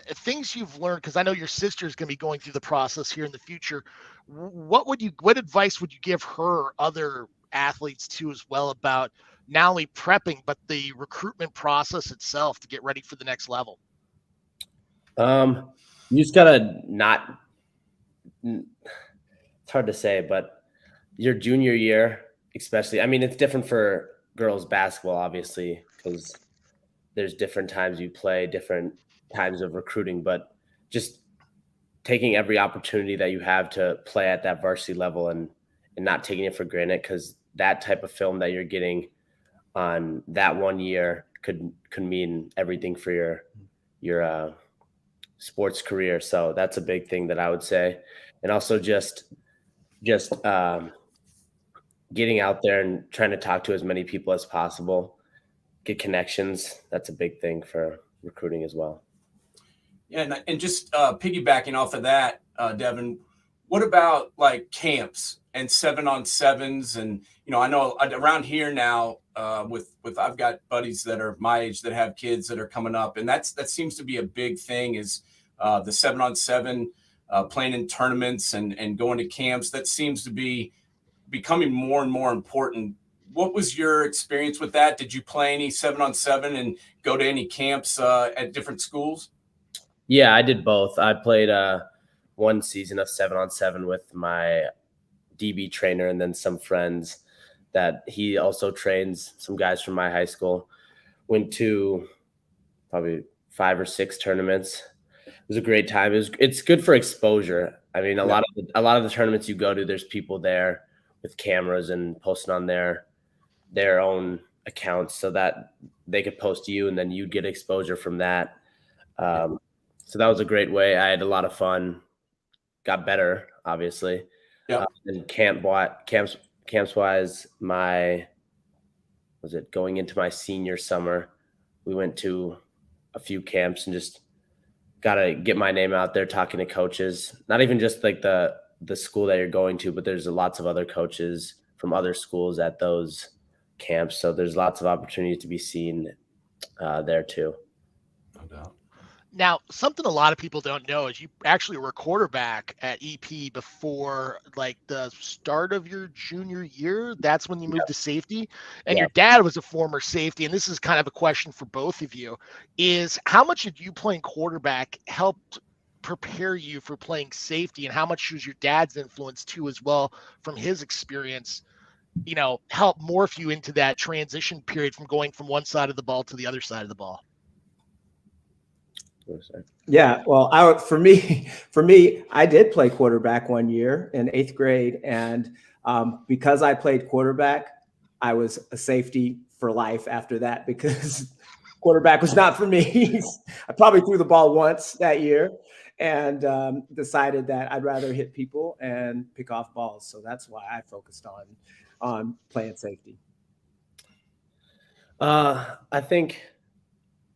things you've learned, because I know your sister is going to be going through the process here in the future. What advice would you give her, other athletes too as well, about not only prepping but the recruitment process itself to get ready for the next level? You just gotta not it's hard to say, but your junior year, especially, I mean, it's different for girls basketball, obviously, because there's different times you play, different times of recruiting, but just taking every opportunity that you have to play at that varsity level and not taking it for granted, because that type of film that you're getting on that 1 year could mean everything for your sports career. So that's a big thing that I would say. And also just getting out there and trying to talk to as many people as possible, get connections. That's a big thing for recruiting as well. Yeah, and just piggybacking off of that, Devin, what about like camps and 7-on-7s? And I know around here now, with I've got buddies that are my age that have kids that are coming up, and that seems to be a big thing, is the 7-on-7, playing in tournaments and going to camps. That seems to be becoming more and more important. What was your experience with that? Did you play any 7-on-7 and go to any camps at different schools? Yeah, I did both. I played one season of 7-on-7 with my DB trainer, and then some friends that he also trains, some guys from my high school. Went to probably 5 or 6 tournaments. It was a great time. It's good for exposure. I mean, a lot of the tournaments you go to, there's people there with cameras and posting on their own accounts so that they could post to you, and then you'd get exposure from that. So that was a great way. I had a lot of fun, got better, obviously. Yeah. And camps wise, going into my senior summer, we went to a few camps and just got to get my name out there talking to coaches, not even just like the school that you're going to, but there's lots of other coaches from other schools at those camps. So there's lots of opportunities to be seen there too. No doubt. Now, something a lot of people don't know is you actually were quarterback at EP before like the start of your junior year. That's when you moved to safety, and your dad was a former safety. And this is kind of a question for both of you, is how much did you playing quarterback helped prepare you for playing safety, and how much was your dad's influence too as well from his experience, help morph you into that transition period from going from one side of the ball to the other side of the ball? Yeah, well, for me, I did play quarterback 1 year in 8th grade, and because I played quarterback, I was a safety for life after that, because quarterback was not for me. I probably threw the ball once that year, and decided that I'd rather hit people and pick off balls. So that's why I focused on playing safety. I think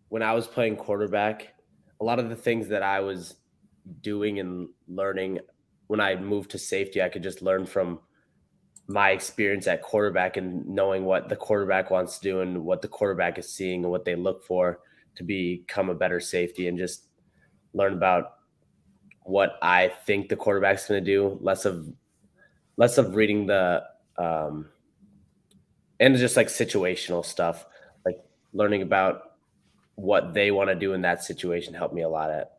when I was playing quarterback, a lot of the things that I was doing and learning when I moved to safety, I could just learn from my experience at quarterback and knowing what the quarterback wants to do and what the quarterback is seeing and what they look for to become a better safety, and just learn about what I think the quarterback's going to do, less of reading the and just like situational stuff, like learning about what they want to do in that situation helped me a lot at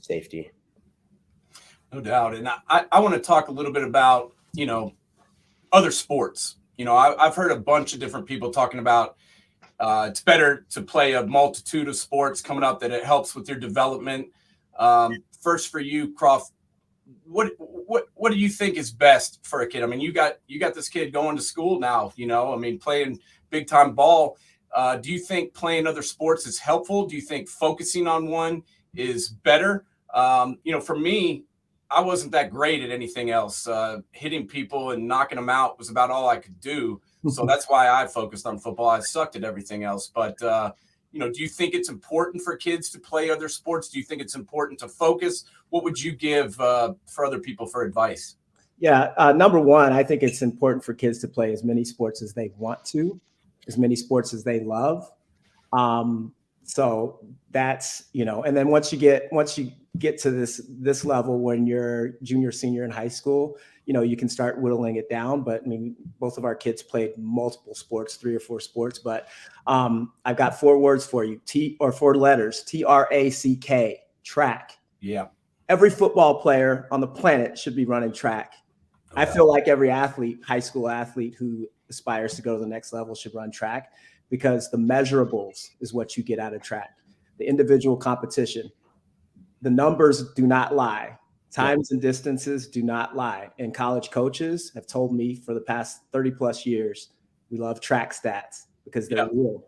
safety. No doubt. And I want to talk a little bit about, other sports. I've heard a bunch of different people talking about it's better to play a multitude of sports coming up, that it helps with your development. First for you, Croft, what do you think is best for a kid? I mean, you got this kid going to school now, playing big time ball. Do you think playing other sports is helpful? Do you think focusing on one is better? For me, I wasn't that great at anything else. Hitting people and knocking them out was about all I could do. So that's why I focused on football. I sucked at everything else. But, do you think it's important for kids to play other sports? Do you think it's important to focus? What would you give for other people for advice? Yeah. Number one, I think it's important for kids to play as many sports as they want to, as many sports as they love. So that's, and then once you get to this level, when you're junior, senior in high school, you can start whittling it down. But both of our kids played multiple sports, 3 or 4 sports, but I've got 4 words for you, 4 letters, TRACK, track. Yeah. every football player on the planet should be running track. I feel like every athlete, high school athlete who aspires to go to the next level should run track, because the measurables is what you get out of track. The individual competition, the numbers do not lie. Times and distances do not lie. And college coaches have told me for the past 30 plus years, we love track stats because they're real.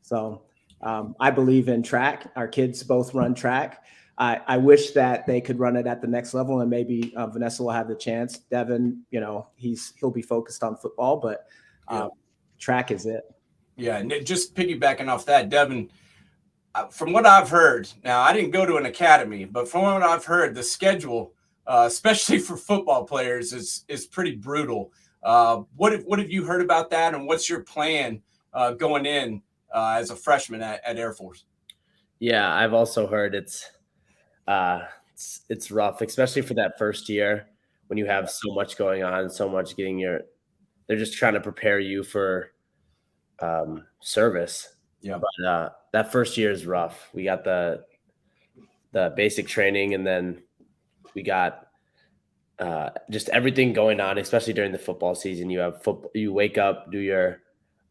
So I believe in track. Our kids both run track. I wish that they could run it at the next level, and maybe Vanessa will have the chance. Devin, he'll be focused on football, but track is it. Yeah, and just piggybacking off that, Devin, from what I've heard, now I didn't go to an academy, but from what I've heard, the schedule, especially for football players, is pretty brutal. What have you heard about that, and what's your plan going in as a freshman at Air Force? Yeah, I've also heard it's rough, especially for that first year when you have so much going on, so much they're just trying to prepare you for service. Yeah. But that first year is rough. We got the basic training, and then we got just everything going on, especially during the football season. You have football, you wake up, do your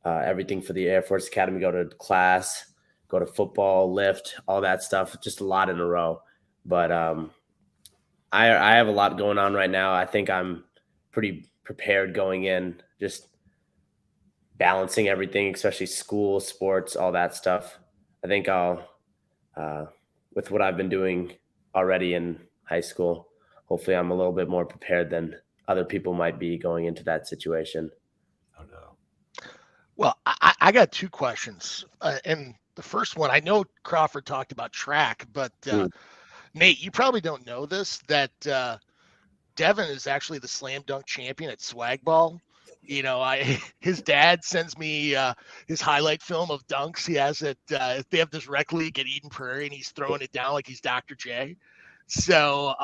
everything for the Air Force Academy, go to class, go to football, lift, all that stuff, just a lot in a row. But I have a lot going on right now. I think I'm pretty prepared going in, just balancing everything, especially school, sports, all that stuff. I think I'll, with what I've been doing already in high school, hopefully I'm a little bit more prepared than other people might be going into that situation. Oh, no. Well, I got two questions. And the first one, I know Crawford talked about track, but Nate, you probably don't know this, that Devin is actually the slam dunk champion at Swag Ball. His dad sends me his highlight film of dunks. He has it. They have this rec league at Eden Prairie, and he's throwing it down like he's Dr. J. So,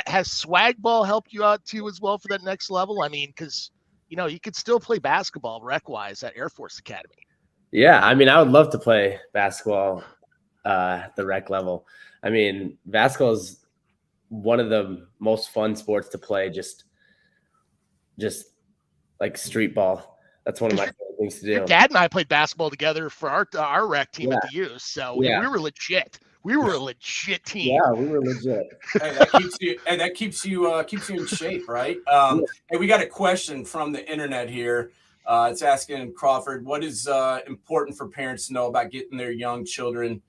has Swag Ball helped you out too as well for that next level? I mean, because you could still play basketball rec wise at Air Force Academy. Yeah, I mean, I would love to play basketball at the rec level. I mean, basketball is one of the most fun sports to play. Just like street ball. That's one of my favorite things to do. Your dad and I played basketball together for our rec team at the U. So we were legit. We were a legit team. Yeah, we were legit. That keeps you in shape, right? Hey, we got a question from the internet here. It's asking Crawford, what is important for parents to know about getting their young children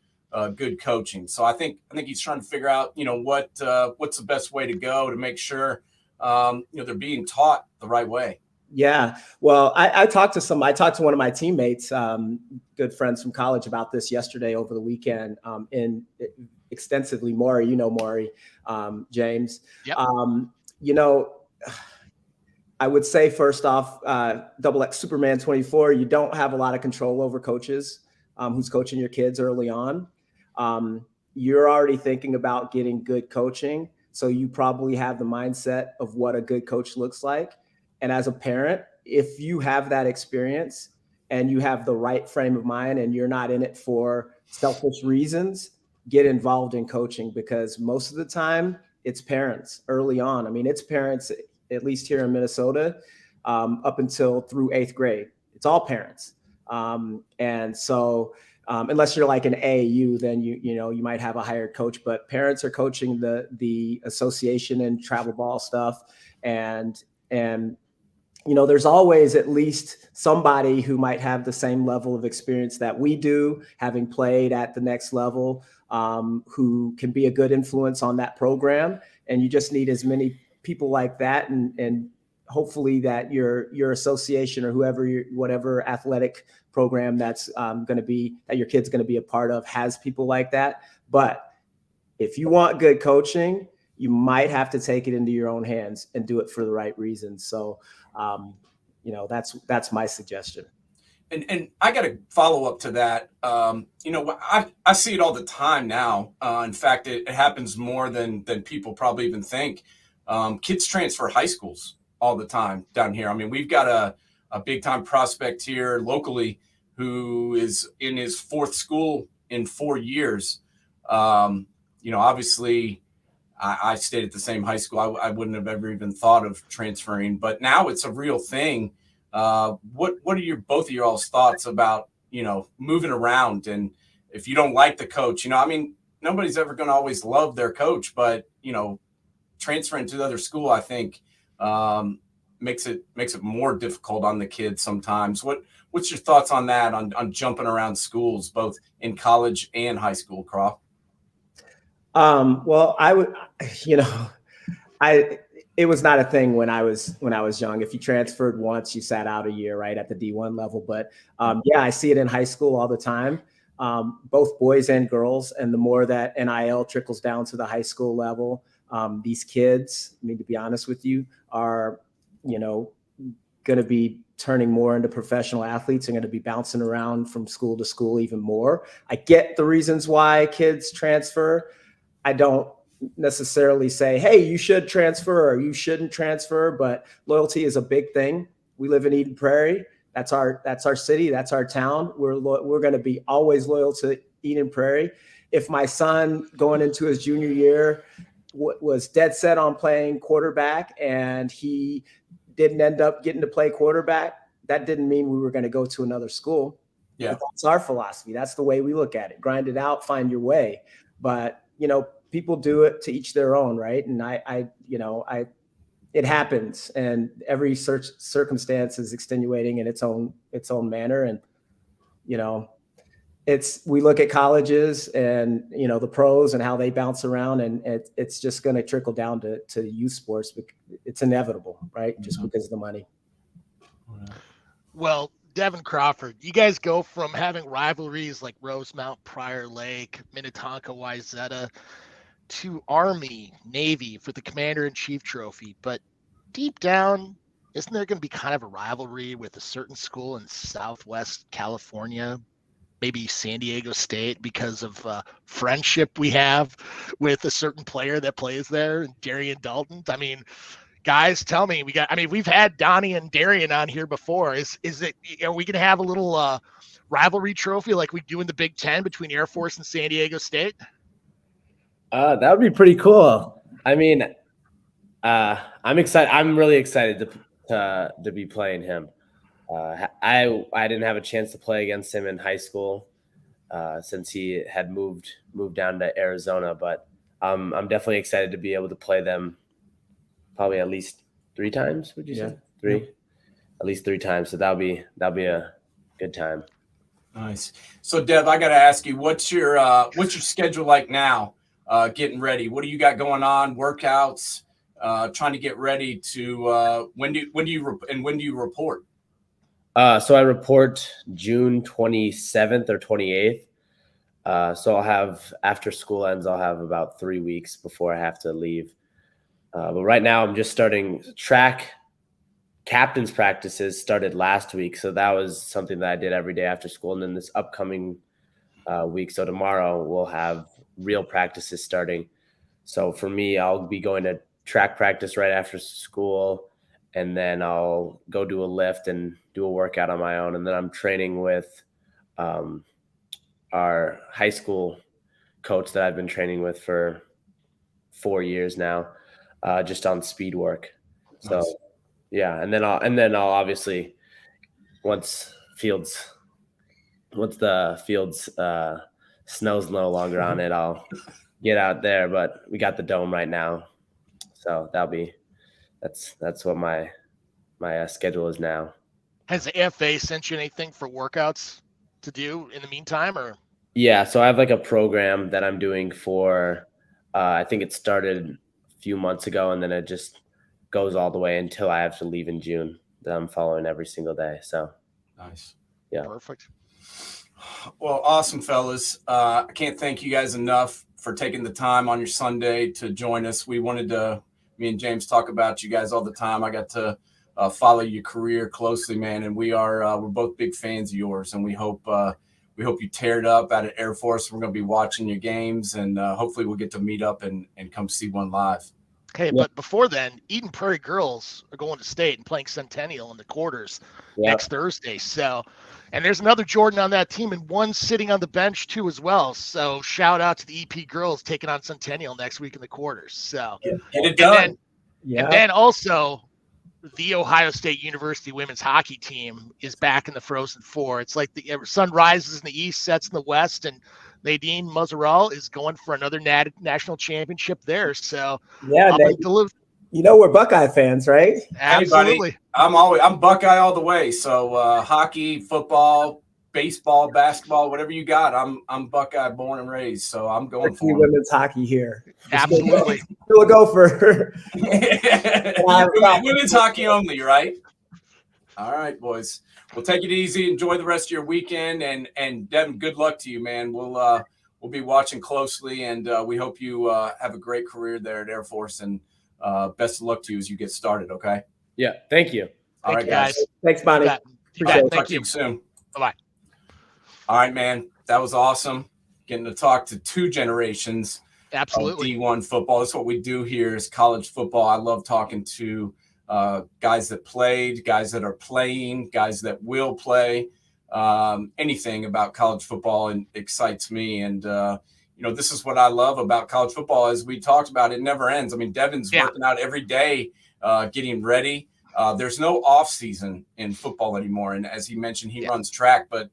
good coaching? So I think he's trying to figure out, what's the best way to go to make sure they're being taught the right way. Yeah. Well, I talked to one of my teammates, good friends from college, about this yesterday over the weekend, extensively. Maury, James. Yep. I would say, first off, double X Superman 24, you don't have a lot of control over coaches who's coaching your kids early on. You're already thinking about getting good coaching, so you probably have the mindset of what a good coach looks like. And as a parent, if you have that experience and you have the right frame of mind and you're not in it for selfish reasons, get involved in coaching, because most of the time it's parents early on. I mean, it's parents, at least here in Minnesota, up until through 8th grade. It's all parents. And so unless you're like an AAU, then you might have a hired coach, but parents are coaching the association and travel ball stuff. And there's always at least somebody who might have the same level of experience that we do, having played at the next level, who can be a good influence on that program. And you just need as many people like that, and hopefully that your association or whatever athletic program that's that your kid's going to be a part of has people like that. But if you want good coaching, you might have to take it into your own hands and do it for the right reasons. So, that's my suggestion. And I got to follow up to that. I see it all the time now. In fact, it happens more than people probably even think. Kids transfer high schools all the time down here. I mean, we've got a big time prospect here locally who is in his 4th school in 4 years. Obviously, I stayed at the same high school. I wouldn't have ever even thought of transferring, but now it's a real thing. What are both of your all's thoughts about, moving around? And if you don't like the coach, I mean, nobody's ever going to always love their coach, but, transferring to the other school, I think, makes it more difficult on the kids sometimes. What's your thoughts on that, on jumping around schools, both in college and high school, Croft? Well, I would, it was not a thing when I was young. If you transferred once, you sat out a year, right, at the D1 level. But yeah, I see it in high school all the time, both boys and girls. And the more that NIL trickles down to the high school level, these kids, I mean, to be honest with you, are, going to be turning more into professional athletes and going to be bouncing around from school to school even more. I get the reasons why kids transfer. I don't necessarily say, hey, you should transfer or you shouldn't transfer, but loyalty is a big thing. We live in Eden Prairie. That's our city. That's our town. We're going to be always loyal to Eden Prairie. If my son going into his junior year was dead set on playing quarterback and he didn't end up getting to play quarterback, that didn't mean we were going to go to another school. Yeah. But that's our philosophy. That's the way we look at it. Grind it out, find your way. But, people do it to each their own, right? And it happens, and every circumstance is extenuating in its own manner. And, we look at colleges and, the pros and how they bounce around, and it's just going to trickle down to youth sports. It's inevitable, right? Just because of the money. Well, Devin Crawford, you guys go from having rivalries like Rosemount, Prior Lake, Minnetonka, Wayzata, to Army, Navy for the Commander-in-Chief trophy. But deep down, isn't there going to be kind of a rivalry with a certain school in Southwest California, maybe San Diego State, because of friendship we have with a certain player that plays there, Darian Dalton? I mean, guys, tell me, we've had Donnie and Darian on here before. Is it, are we going to have a little rivalry trophy like we do in the Big Ten between Air Force and San Diego State? That would be pretty cool. I mean, I'm excited. I'm really excited to be playing him. I didn't have a chance to play against him in high school since he had moved down to Arizona, but I'm definitely excited to be able to play them probably at least 3 times. Would you say 3? Yeah. At least 3 times. So that'll be a good time. Nice. So Dev, I got to ask you, what's your schedule like now? Getting ready. What do you got going on? Workouts, trying to get ready to when do you report? So I report June 27th or 28th. So I'll have, after school ends, I'll have about 3 weeks before I have to leave. But right now I'm just starting track. Captain's practices started last week. So that was something that I did every day after school. And then this upcoming week, so tomorrow, we'll have real practices starting. So for me, I'll be going to track practice right after school, and then I'll go do a lift and do a workout on my own. And then I'm training with our high school coach that I've been training with for 4 years now, just on speed work. So nice. Yeah. And then I'll obviously, once the fields snow's no longer on it, I'll get out there. But we got the dome right now, so that's what my schedule is now. Has the FA sent you anything for workouts to do in the meantime, or? Yeah, so I have like a program that I'm doing for. I think it started a few months ago, and then it just goes all the way until I have to leave in June. That I'm following every single day. So nice. Yeah. Perfect. Well, awesome, fellas. I can't thank you guys enough for taking the time on your Sunday to join us. Me and James talk about you guys all the time. I got to follow your career closely, man, and we're both big fans of yours, and we hope you tear it up out at Air Force. We're going to be watching your games, and hopefully we'll get to meet up and come see one live. Okay, but before then, Eden Prairie girls are going to state and playing Centennial in the quarters next Thursday. So, and there's another Jordan on that team and one sitting on the bench too as well. So shout out to the EP girls taking on Centennial next week in the quarters. So get it done. And then also the Ohio State University women's hockey team is back in the Frozen Four. It's like the sun rises in the east, sets in the west, and Nadine Mazeral is going for another national championship there. So you know we're Buckeye fans, right? Absolutely. Hey, buddy, I'm Buckeye all the way. So hockey, football, baseball, basketball, whatever you got. I'm Buckeye born and raised. So I'm going for women's hockey here. Absolutely. Still a Gopher. Women's hockey only, right? All right, boys. Well, take it easy. Enjoy the rest of your weekend, and Devin, good luck to you, man. We'll be watching closely, and we hope you have a great career there at Air Force, and best of luck to you as you get started. Okay. Yeah. Thank you. All right, guys. Thanks, Bonnie. Talk to you soon. Bye-bye. All right, man. That was awesome. Getting to talk to two generations. Absolutely. D1 football. That's what we do here is college football. I love talking to guys that played, guys that are playing, guys that will play. Anything about college football and excites me. And, this is what I love about college football. As we talked about, it never ends. I mean, Devin's working out every day, getting ready. There's no off season in football anymore. And as he mentioned, he runs track, but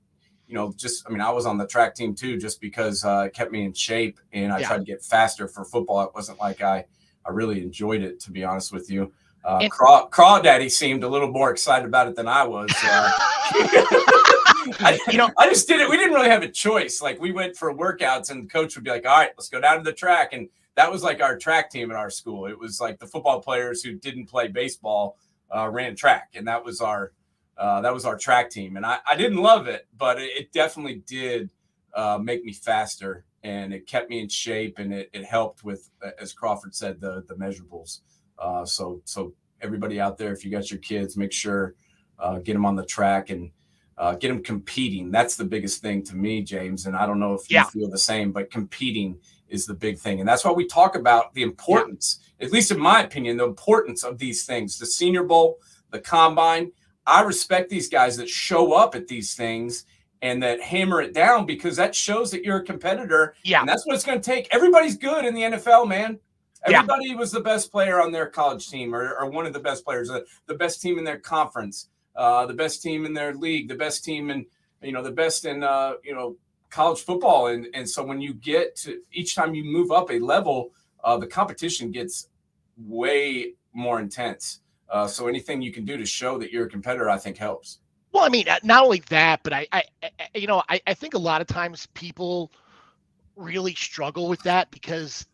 I was on the track team too, just because it kept me in shape and I tried to get faster for football. It wasn't like I really enjoyed it, to be honest with you. Crawdaddy seemed a little more excited about it than I was. I just did it. We didn't really have a choice. Like we went for workouts and the coach would be like, all right, let's go down to the track. And that was like our track team at our school. It was like the football players who didn't play baseball ran track. And that was our track team. And I didn't love it, but it definitely did make me faster and it kept me in shape and it helped with, as Crawford said, the measurables. So everybody out there, if you got your kids, make sure get them on the track and get them competing. That's the biggest thing to me, James. And I don't know if you feel the same, but competing is the big thing. And that's why we talk about the importance, at least in my opinion, the importance of these things, the Senior Bowl, the Combine. I respect these guys that show up at these things and that hammer it down because that shows that you're a competitor. Yeah. And that's what it's going to take. Everybody's good in the NFL, man. Everybody was the best player on their college team or one of the best players, the best team in their conference, the best team in their league, the best team in, the best in, college football. And so when you get to each time you move up a level, the competition gets way more intense. So anything you can do to show that you're a competitor, I think helps. Well, I mean, not only that, but I think a lot of times people really struggle with that because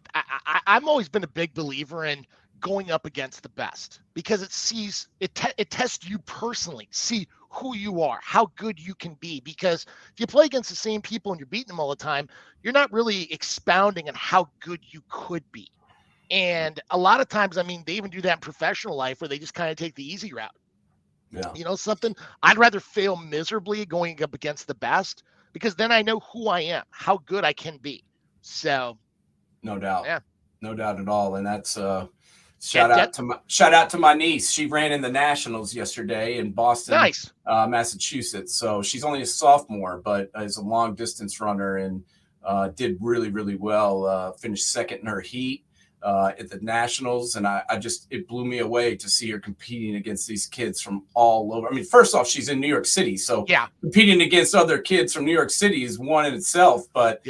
I've always been a big believer in going up against the best because it tests you personally, see who you are, how good you can be. Because if you play against the same people and you're beating them all the time, you're not really expounding on how good you could be. And a lot of times, I mean, they even do that in professional life where they just kind of take the easy route. Yeah. Something I'd rather fail miserably going up against the best because then I know who I am, how good I can be. So no doubt. Yeah. No doubt at all. And that's shout out to my niece. She ran in the Nationals yesterday in Boston, Massachusetts. So she's only a sophomore, but is a long distance runner and did really, really well. Finished second in her heat at the Nationals. And it blew me away to see her competing against these kids from all over. I mean, first off, she's in New York City. So competing against other kids from New York City is one in itself. But,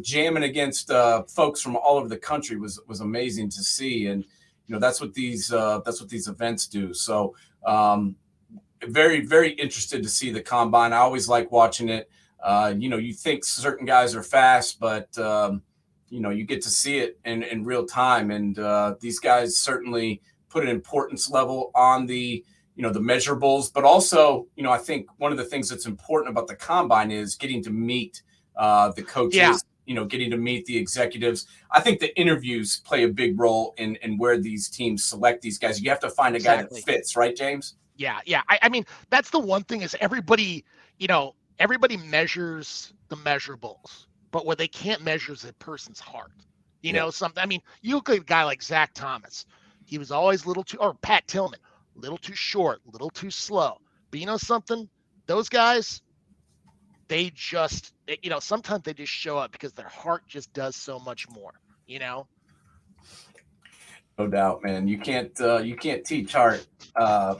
jamming against folks from all over the country was amazing to see. And, that's what these events do. So very, very interested to see the Combine. I always like watching it. You think certain guys are fast, but you get to see it in real time. And these guys certainly put an importance level on the measurables, but also, I think one of the things that's important about the Combine is getting to meet the coaches, getting to meet the executives. I think the interviews play a big role in where these teams select these guys. You have to find a guy that fits, right, James? Yeah. I mean, that's the one thing is everybody measures the measurables. But what they can't measure is a person's heart. You know, something. I mean, you look at a guy like Zach Thomas. He was always or Pat Tillman, little too short, little too slow. But you know something? Those guys, they just, sometimes they just show up because their heart just does so much more, No doubt, man. You can't teach heart. I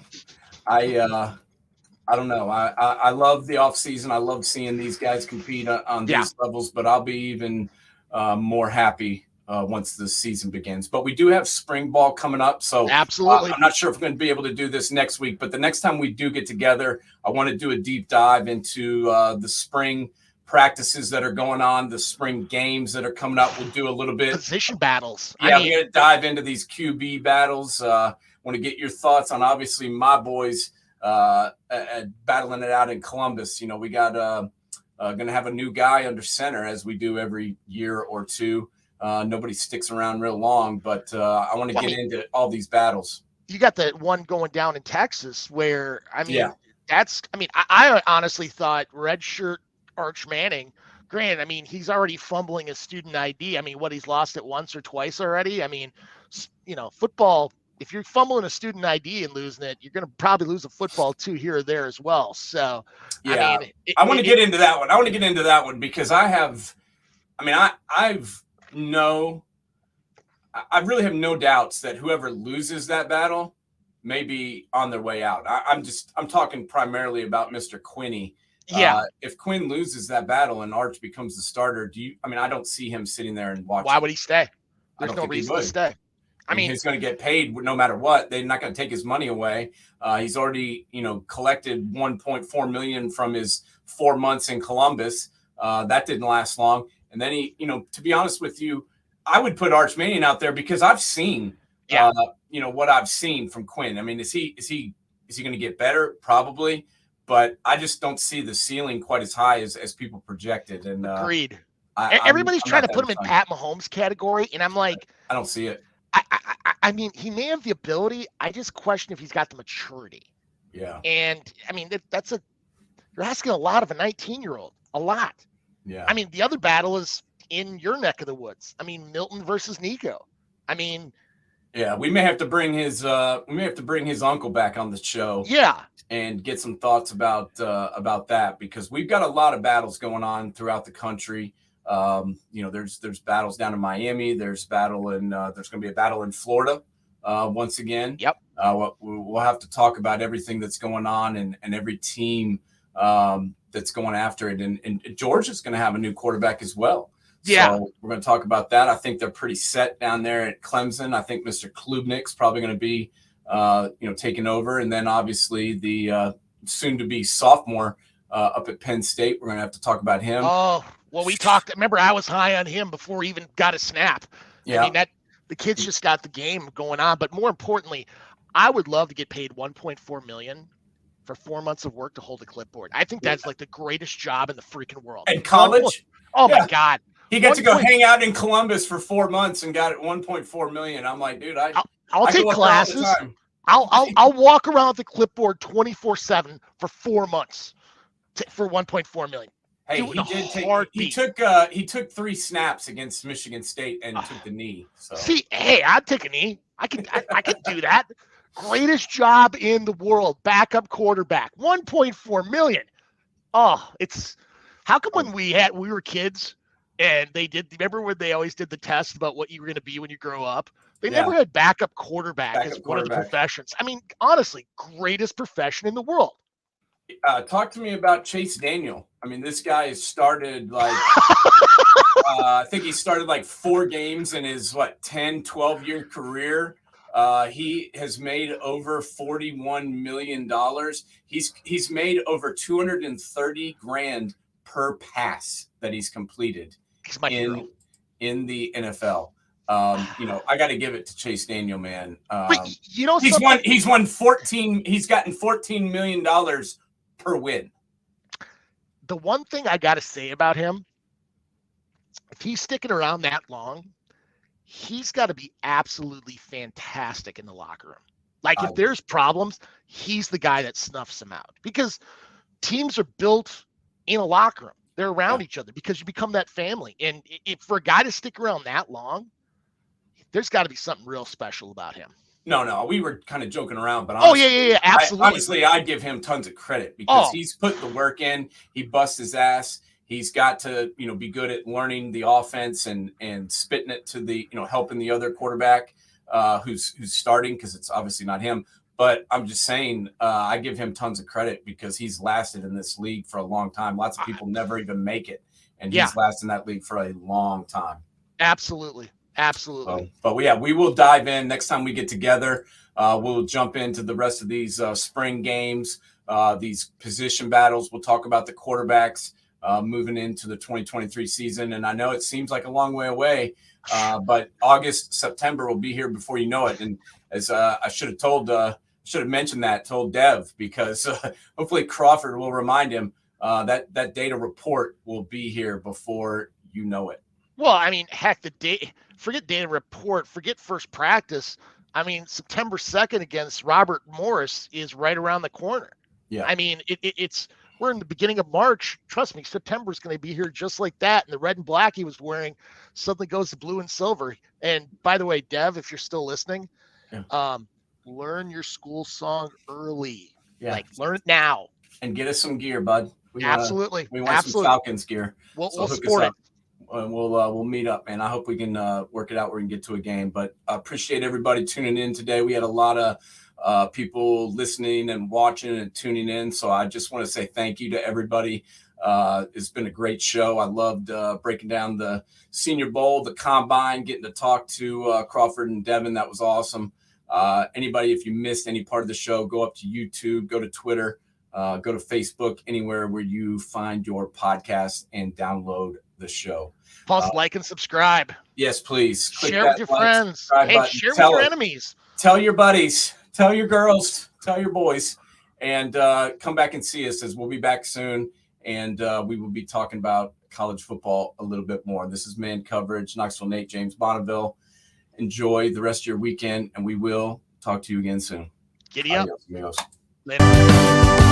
don't know. I love the off season. I love seeing these guys compete on these levels, but I'll be even more happy once the season begins. But we do have spring ball coming up, so absolutely. I'm not sure if we're going to be able to do this next week, but the next time we do get together, I want to do a deep dive into the spring practices that are going on, the spring games that are coming up. We'll do a little bit position battles. Yeah, we're going to dive into these QB battles. Want to get your thoughts on, obviously, my boys battling it out in Columbus. We got going to have a new guy under center, as we do every year or two. Nobody sticks around real long, but I want to get into all these battles. You got the one going down in Texas where, I honestly thought redshirt Arch Manning, granted, he's already fumbling his student ID. He's lost it once or twice already. Football, if you're fumbling a student ID and losing it, you're going to probably lose a football too here or there as well. So, I want to get into that one. I want to get into that one because I really have no doubts that whoever loses that battle may be on their way out. I'm talking primarily about Mr. Quinney. Yeah. If Quinn loses that battle and Arch becomes the starter, I don't see him sitting there and watching. Why would he stay? There's no reason to stay. He's going to get paid no matter what. They're not going to take his money away. He's already, collected $1.4 million from his 4 months in Columbus. That didn't last long. And then he, to be honest with you, I would put Arch Manning out there because I've seen, what I've seen from Quinn. Is he going to get better? Probably. But I just don't see the ceiling quite as high as people projected. And agreed. Everybody's trying to put him in Pat Mahomes category, and I'm like, I don't see it. He may have the ability. I just question if he's got the maturity. Yeah. And you're asking a lot of a 19-year-old, a lot. Yeah. The other battle is in your neck of the woods. Milton versus Nico. Yeah, we may have to bring his uncle back on the show. Yeah. And get some thoughts about that, because we've got a lot of battles going on throughout the country. There's battles down in Miami. There's going to be a battle in Florida once again. Yep. We'll have to talk about everything that's going on and every team that's going after it. And Georgia's going to have a new quarterback as well. Yeah. So we're going to talk about that. I think they're pretty set down there at Clemson. I think Mr. Klubnik's probably going to be taking over. And then obviously the soon-to-be sophomore up at Penn State. We're going to have to talk about him. Oh, well, we talked. Remember, I was high on him before he even got a snap. Yeah. The kid's just got the game going on. But more importantly, I would love to get paid $1.4 million for 4 months of work to hold a clipboard. I think that's like the greatest job in the freaking world. In college? My God. He got to go hang out in Columbus for 4 months and got $1.4 million. I'm like, dude, I'll take classes. I'll walk around with the clipboard 24/7 for 4 months for $1.4 million. Hey, he took 3 snaps against Michigan State and took the knee. So. See, hey, I'd take a knee. I can do that. Greatest job in the world, backup quarterback, $1.4 million. Oh, it's how come when we were kids and remember when they always did the test about what you were going to be when you grow up? They never had backup quarterback as one of the professions. Honestly, greatest profession in the world. Talk to me about Chase Daniel. This guy started I think he started 4 games in his 10, 12-year career. He has made over $41 million. He's made over $230,000 per pass that he's completed in the NFL. I got to give it to Chase Daniel, man. He's won 14. He's gotten $14 million per win. The one thing I got to say about him, if he's sticking around that long, he's got to be absolutely fantastic in the locker room. If there's problems, he's the guy that snuffs them out, because teams are built in a locker room. They're around each other because you become that family. And if for a guy to stick around that long, there's got to be something real special about him. No, we were kind of joking around, but honestly, absolutely. I'd give him tons of credit because he's put the work in. He busts his ass. He's got to, be good at learning the offense and spitting it to the, helping the other quarterback who's starting, because it's obviously not him. But I'm just saying, I give him tons of credit because he's lasted in this league for a long time. Lots of people never even make it, and he's lasted in that league for a long time. Absolutely. But we will dive in next time we get together. We'll jump into the rest of these spring games, these position battles. We'll talk about the quarterbacks moving into the 2023 season. And I know it seems like a long way away, but August, September will be here before you know it. And as I should have mentioned that, told Dev, because hopefully Crawford will remind him that data report will be here before you know it. Well, I mean, heck, forget data report, forget first practice. I mean, September 2nd against Robert Morris is right around the corner. Yeah. I mean, we're in the beginning of March. Trust me, September is going to be here just like that. And the red and black he was wearing suddenly goes to blue and silver. And by the way, Dev, if you're still listening, learn your school song early. Yeah. Like, learn it now. And get us some gear, bud. Absolutely. We want some Falcons gear. We'll support it. And we'll meet up, man. I hope we can work it out where we can get to a game. But I appreciate everybody tuning in today. We had a lot of people listening and watching and tuning in. So I just want to say thank you to everybody. It's been a great show. I loved breaking down the Senior Bowl, the Combine, getting to talk to Crawford and Devin. That was awesome. Anybody, if you missed any part of the show, go up to YouTube, go to Twitter, go to Facebook, anywhere where you find your podcast, and download the show. Pause, like, and subscribe. Yes, please. Share with your friends. Hey, share with your enemies. Tell your buddies. Tell your girls. Tell your boys. And come back and see us, as we'll be back soon. And we will be talking about college football a little bit more. This is Man Coverage, Knoxville Nate, James Bonneville. Enjoy the rest of your weekend, and we will talk to you again soon. Giddy up. Adios, amigos. Later.